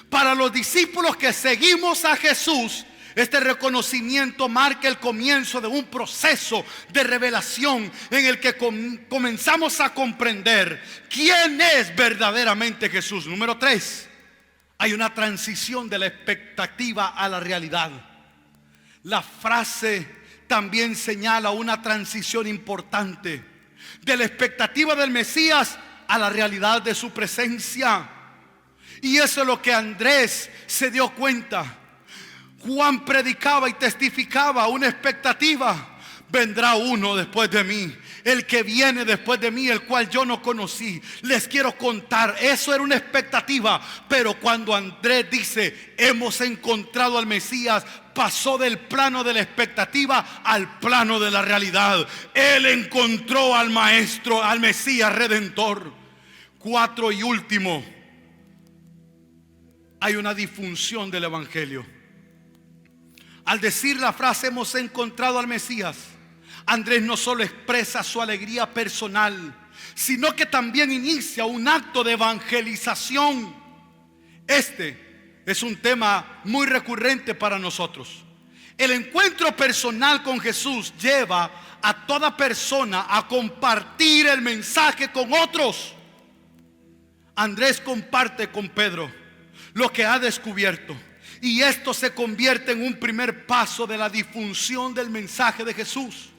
Para los discípulos que seguimos a Jesús, este reconocimiento marca el comienzo de un proceso de revelación en el que comenzamos a comprender quién es verdaderamente Jesús. Número 3, hay una transición de la expectativa a la realidad. La frase también señala una transición importante de la expectativa del Mesías a la realidad de su presencia. Y eso es lo que Andrés se dio cuenta. Juan predicaba y testificaba una expectativa: vendrá uno después de mí, el que viene después de mí, el cual yo no conocí. Les quiero contar, eso era una expectativa. Pero cuando Andrés dice hemos encontrado al Mesías, pasó del plano de la expectativa al plano de la realidad. Él encontró al Maestro, al Mesías Redentor. 4 y último, hay una disfunción del Evangelio. Al decir la frase hemos encontrado al Mesías, Andrés no solo expresa su alegría personal, sino que también inicia un acto de evangelización. Este es un tema muy recurrente para nosotros. El encuentro personal con Jesús lleva a toda persona a compartir el mensaje con otros. Andrés comparte con Pedro lo que ha descubierto, y esto se convierte en un primer paso de la difusión del mensaje de Jesús,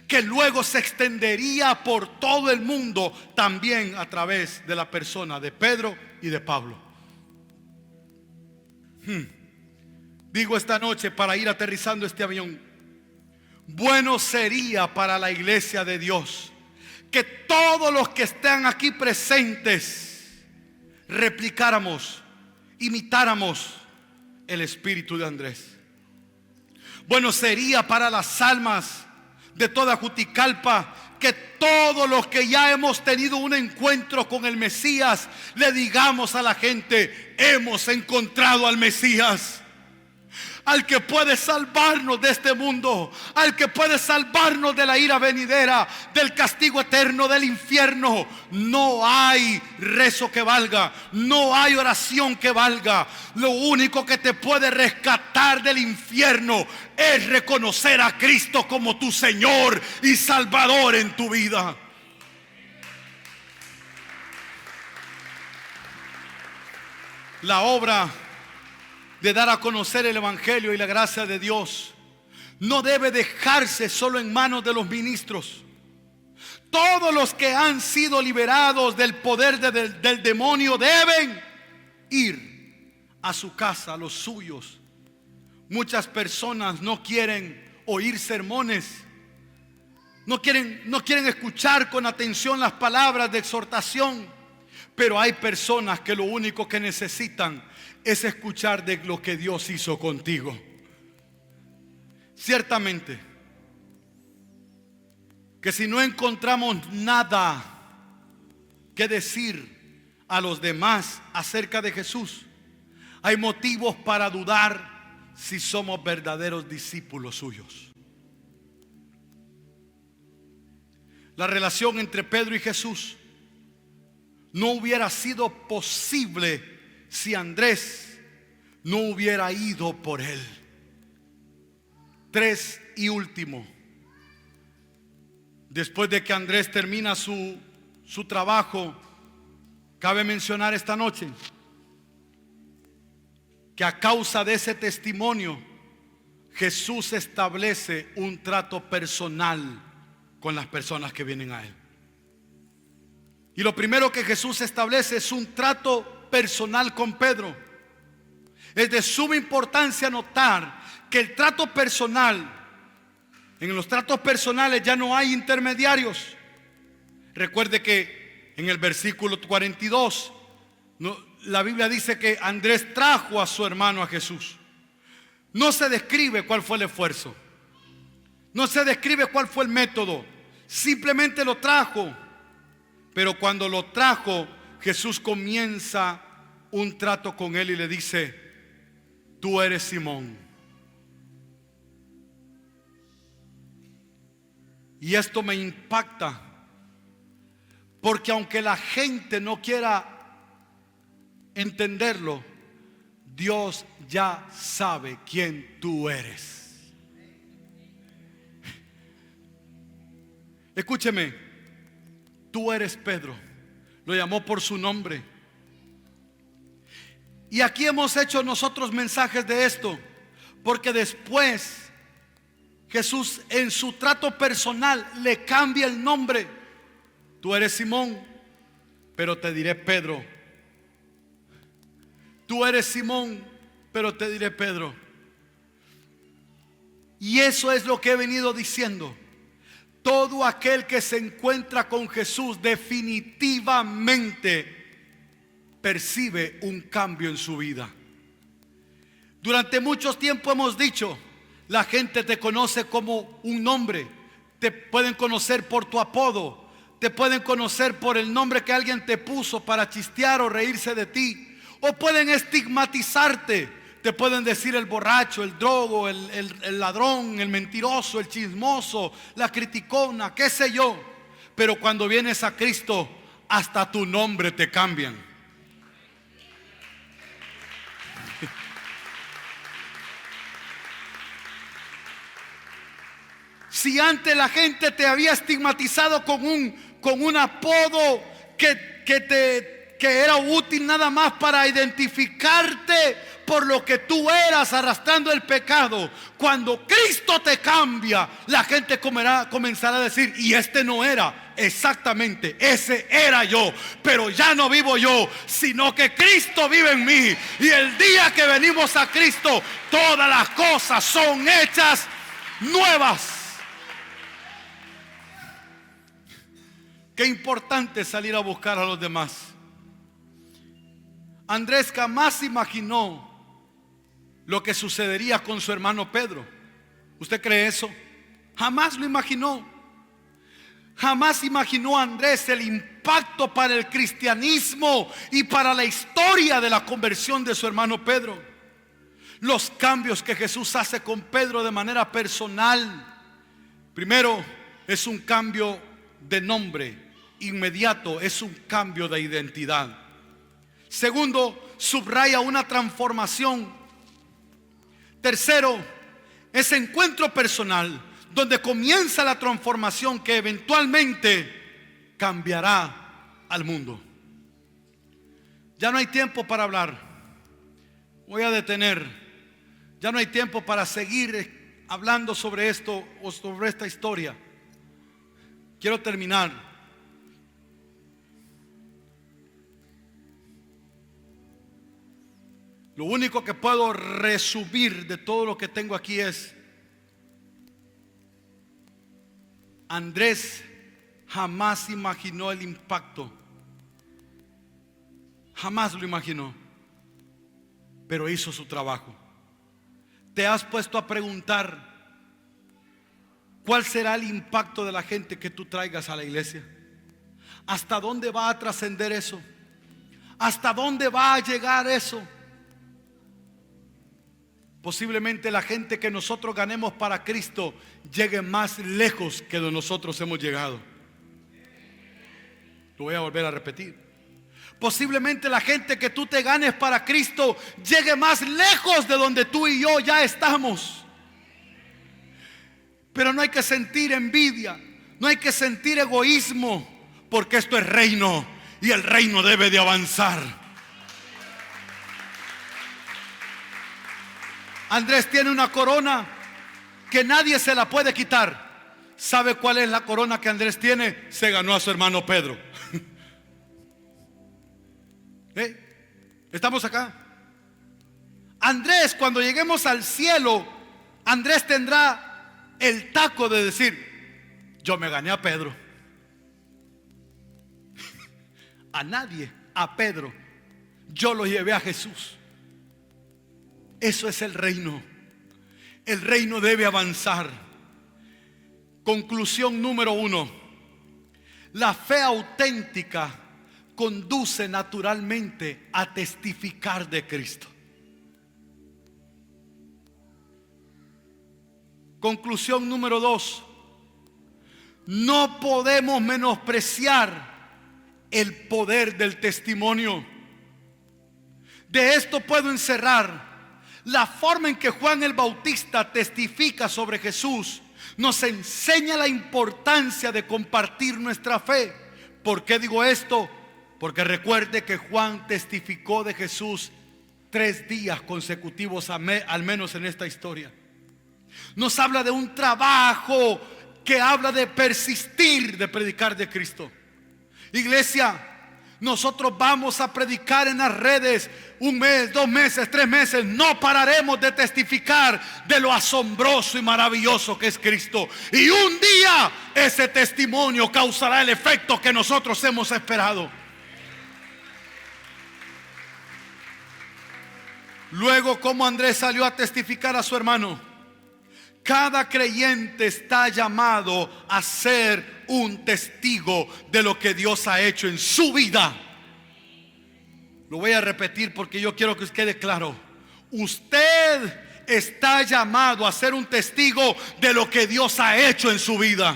que luego se extendería por todo el mundo, también a través de la persona de Pedro y de Pablo. Digo esta noche, para ir aterrizando este avión, bueno sería para la iglesia de Dios que todos los que están aquí presentes replicáramos, imitáramos el espíritu de Andrés. Bueno sería para las almas de toda Juticalpa que todos los que ya hemos tenido un encuentro con el Mesías le digamos a la gente: hemos encontrado al Mesías, al que puede salvarnos de este mundo, al que puede salvarnos de la ira venidera, del castigo eterno, del infierno. No hay rezo que valga, no hay oración que valga. Lo único que te puede rescatar del infierno es reconocer a Cristo como tu Señor y Salvador en tu vida. La obra de dar a conocer el evangelio y la gracia de Dios no debe dejarse solo en manos de los ministros. Todos los que han sido liberados del poder del demonio deben ir a su casa, a los suyos. Muchas personas no quieren oír sermones, no quieren escuchar con atención las palabras de exhortación, pero hay personas que lo único que necesitan es escuchar de lo que Dios hizo contigo. Ciertamente que si no encontramos nada que decir a los demás acerca de Jesús, hay motivos para dudar si somos verdaderos discípulos suyos. La relación entre Pedro y Jesús no hubiera sido posible si Andrés no hubiera ido por él. 3 y último, después de que Andrés termina su trabajo, cabe mencionar esta noche que a causa de ese testimonio Jesús establece un trato personal con las personas que vienen a él. Y lo primero que Jesús establece es un trato personal con Pedro. Es de suma importancia notar que el trato personal, en los tratos personales ya no hay intermediarios. Recuerde que en el versículo 42 la Biblia dice que Andrés trajo a su hermano a Jesús. No se describe cuál fue el esfuerzo, no se describe cuál fue el método, simplemente lo trajo. Pero cuando lo trajo, Jesús comienza un trato con él y le dice: tú eres Simón. Y esto me impacta, porque aunque la gente no quiera entenderlo, Dios ya sabe quién tú eres. Escúcheme, tú eres Pedro. Lo llamó por su nombre. Y aquí hemos hecho nosotros mensajes de esto, porque después Jesús en su trato personal le cambia el nombre. Tú eres Simón, pero te diré Pedro. Tú eres Simón, pero te diré Pedro. Y eso es lo que he venido diciendo. Todo aquel que se encuentra con Jesús definitivamente percibe un cambio en su vida. Durante mucho tiempo hemos dicho: la gente te conoce como un nombre, te pueden conocer por tu apodo, te pueden conocer por el nombre que alguien te puso para chistear o reírse de ti, o pueden estigmatizarte. Te pueden decir el borracho, el drogo, el ladrón, el mentiroso, el chismoso, la criticona, qué sé yo. Pero cuando vienes a Cristo, hasta tu nombre te cambian. Si antes la gente te había estigmatizado con un apodo que era útil nada más para identificarte por lo que tú eras arrastrando el pecado, cuando Cristo te cambia, la gente comenzará a decir: y este no era, exactamente, ese era yo, pero ya no vivo yo, sino que Cristo vive en mí. Y el día que venimos a Cristo, todas las cosas son hechas nuevas. Qué importante es salir a buscar a los demás. Andrés jamás imaginó lo que sucedería con su hermano Pedro. ¿Usted cree eso? Jamás lo imaginó. Jamás imaginó Andrés el impacto para el cristianismo y para la historia de la conversión de su hermano Pedro. Los cambios que Jesús hace con Pedro de manera personal. Primero, es un cambio de nombre. Inmediato, es un cambio de identidad. Segundo, subraya una transformación. Tercero, ese encuentro personal donde comienza la transformación que eventualmente cambiará al mundo. Ya no hay tiempo para hablar. Voy a detener. Ya no hay tiempo para seguir hablando sobre esto o sobre esta historia. Quiero terminar. Lo único que puedo resumir de todo lo que tengo aquí es: Andrés jamás imaginó el impacto. Jamás lo imaginó. Pero hizo su trabajo. ¿Te has puesto a preguntar cuál será el impacto de la gente que tú traigas a la iglesia? ¿Hasta dónde va a trascender eso? ¿Hasta dónde va a llegar eso? Posiblemente la gente que nosotros ganemos para Cristo llegue más lejos que donde nosotros hemos llegado. Lo voy a volver a repetir. Posiblemente la gente que tú te ganes para Cristo llegue más lejos de donde tú y yo ya estamos. Pero no hay que sentir envidia, no hay que sentir egoísmo, porque esto es reino y el reino debe de avanzar. Andrés tiene una corona que nadie se la puede quitar. ¿Sabe cuál es la corona que Andrés tiene? Se ganó a su hermano Pedro. ¿Estamos acá? Andrés, cuando lleguemos al cielo, Andrés tendrá el taco de decir: yo me gané a Pedro. A nadie, a Pedro. Yo lo llevé a Jesús. Eso es el reino. El reino debe avanzar. Conclusión número 1. La fe auténtica conduce naturalmente a testificar de Cristo. Conclusión número 2. No podemos menospreciar el poder del testimonio. De esto puedo encerrar la forma en que Juan el Bautista testifica sobre Jesús. Nos enseña la importancia de compartir nuestra fe. ¿Por qué digo esto? Porque recuerde que Juan testificó de Jesús 3 días consecutivos, al menos en esta historia. Nos habla de un trabajo que habla de persistir, de predicar de Cristo. Iglesia, nosotros vamos a predicar en las redes 1 mes, 2 meses, 3 meses. No pararemos de testificar de lo asombroso y maravilloso que es Cristo. Y un día ese testimonio causará el efecto que nosotros hemos esperado. Luego, ¿cómo Andrés salió a testificar a su hermano? Cada creyente está llamado a ser un testigo de lo que Dios ha hecho en su vida. Lo voy a repetir porque yo quiero que quede claro. Usted está llamado a ser un testigo de lo que Dios ha hecho en su vida.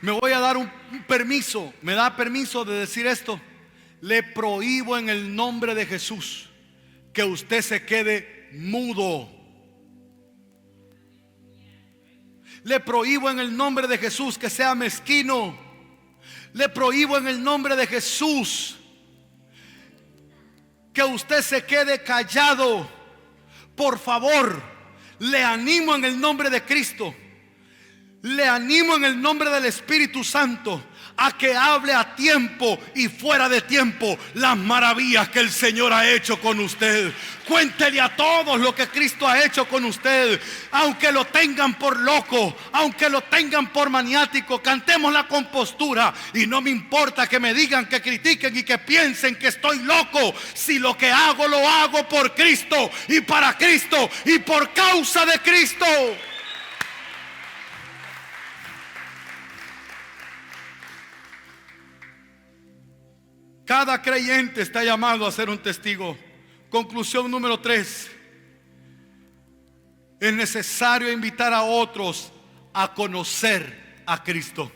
Me voy a dar un permiso. ¿Me da permiso de decir esto? Le prohíbo en el nombre de Jesús que usted se quede mudo Le prohíbo en el nombre de Jesús que sea mezquino. Le prohíbo en el nombre de Jesús que usted se quede callado. Por favor, le animo en el nombre de Cristo. Le animo en el nombre del Espíritu Santo a que hable a tiempo y fuera de tiempo las maravillas que el Señor ha hecho con usted. Cuéntele a todos lo que Cristo ha hecho con usted. Aunque lo tengan por loco, aunque lo tengan por maniático, cantemos la compostura. Y no me importa que me digan, que critiquen y que piensen que estoy loco. Si lo que hago lo hago por Cristo y para Cristo y por causa de Cristo. Cada creyente está llamado a ser un testigo. Conclusión número 3. Es necesario invitar a otros a conocer a Cristo.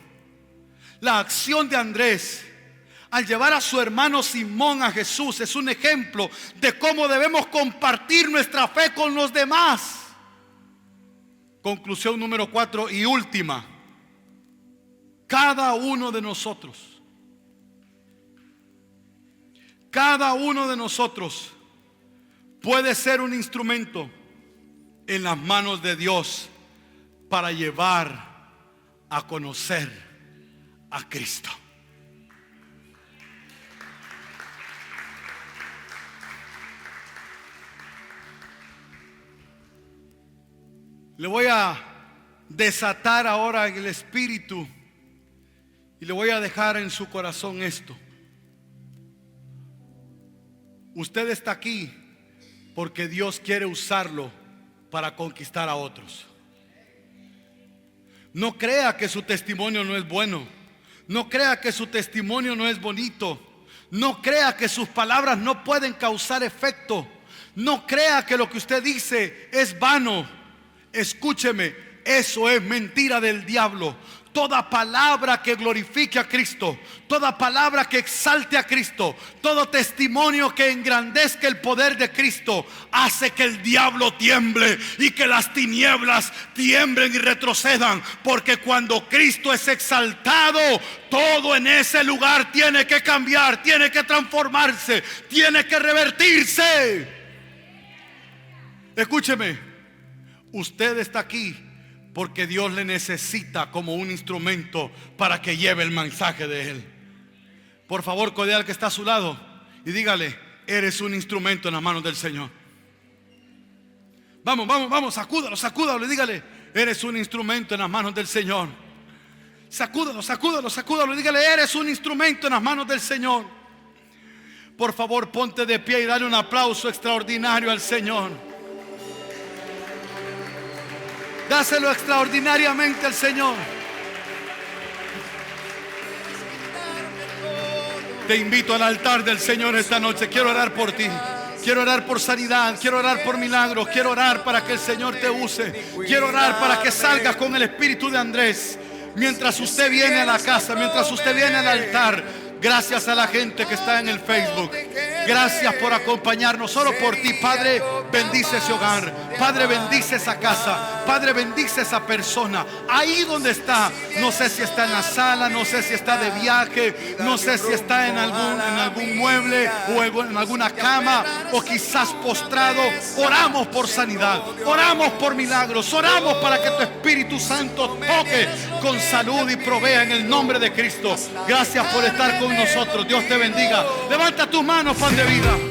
La acción de Andrés al llevar a su hermano Simón a Jesús es un ejemplo de cómo debemos compartir nuestra fe con los demás. Conclusión número 4 y última. Cada uno de nosotros puede ser un instrumento en las manos de Dios para llevar a conocer a Cristo. Le voy a desatar ahora en el Espíritu y le voy a dejar en su corazón esto. Usted está aquí porque Dios quiere usarlo para conquistar a otros. No crea que su testimonio no es bueno. No crea que su testimonio no es bonito. No crea que sus palabras no pueden causar efecto. No crea que lo que usted dice es vano. Escúcheme, eso es mentira del diablo. Toda palabra que glorifique a Cristo, toda palabra que exalte a Cristo, todo testimonio que engrandezca el poder de Cristo, hace que el diablo tiemble y que las tinieblas tiemblen y retrocedan. Porque cuando Cristo es exaltado, todo en ese lugar tiene que cambiar, tiene que transformarse, tiene que revertirse. Escúcheme, usted está aquí porque Dios le necesita como un instrumento para que lleve el mensaje de Él. Por favor, codea al que está a su lado y dígale: eres un instrumento en las manos del Señor. Vamos, sacúdalo y dígale: eres un instrumento en las manos del Señor. Sacúdalo y dígale: eres un instrumento en las manos del Señor. Por favor, ponte de pie y dale un aplauso extraordinario al Señor. Dáselo extraordinariamente al Señor. Te invito al altar del Señor esta noche. Quiero orar por ti. Quiero orar por sanidad. Quiero orar por milagros. Quiero orar para que el Señor te use. Quiero orar para que salgas con el espíritu de Andrés. Mientras usted viene a la casa, mientras usted viene al altar. Gracias a la gente que está en el Facebook. Gracias por acompañarnos. Oro por ti, Padre. Bendice ese hogar. Padre, bendice esa casa. Padre, bendice esa persona. Ahí donde está. No sé si está en la sala. No sé si está de viaje. No sé si está en algún mueble o en alguna cama. O quizás postrado. Oramos por sanidad. Oramos por milagros. Oramos para que tu Espíritu Santo toque con salud y provea en el nombre de Cristo. Gracias por estar con nosotros. Dios te bendiga. Levanta tus manos, pan de vida.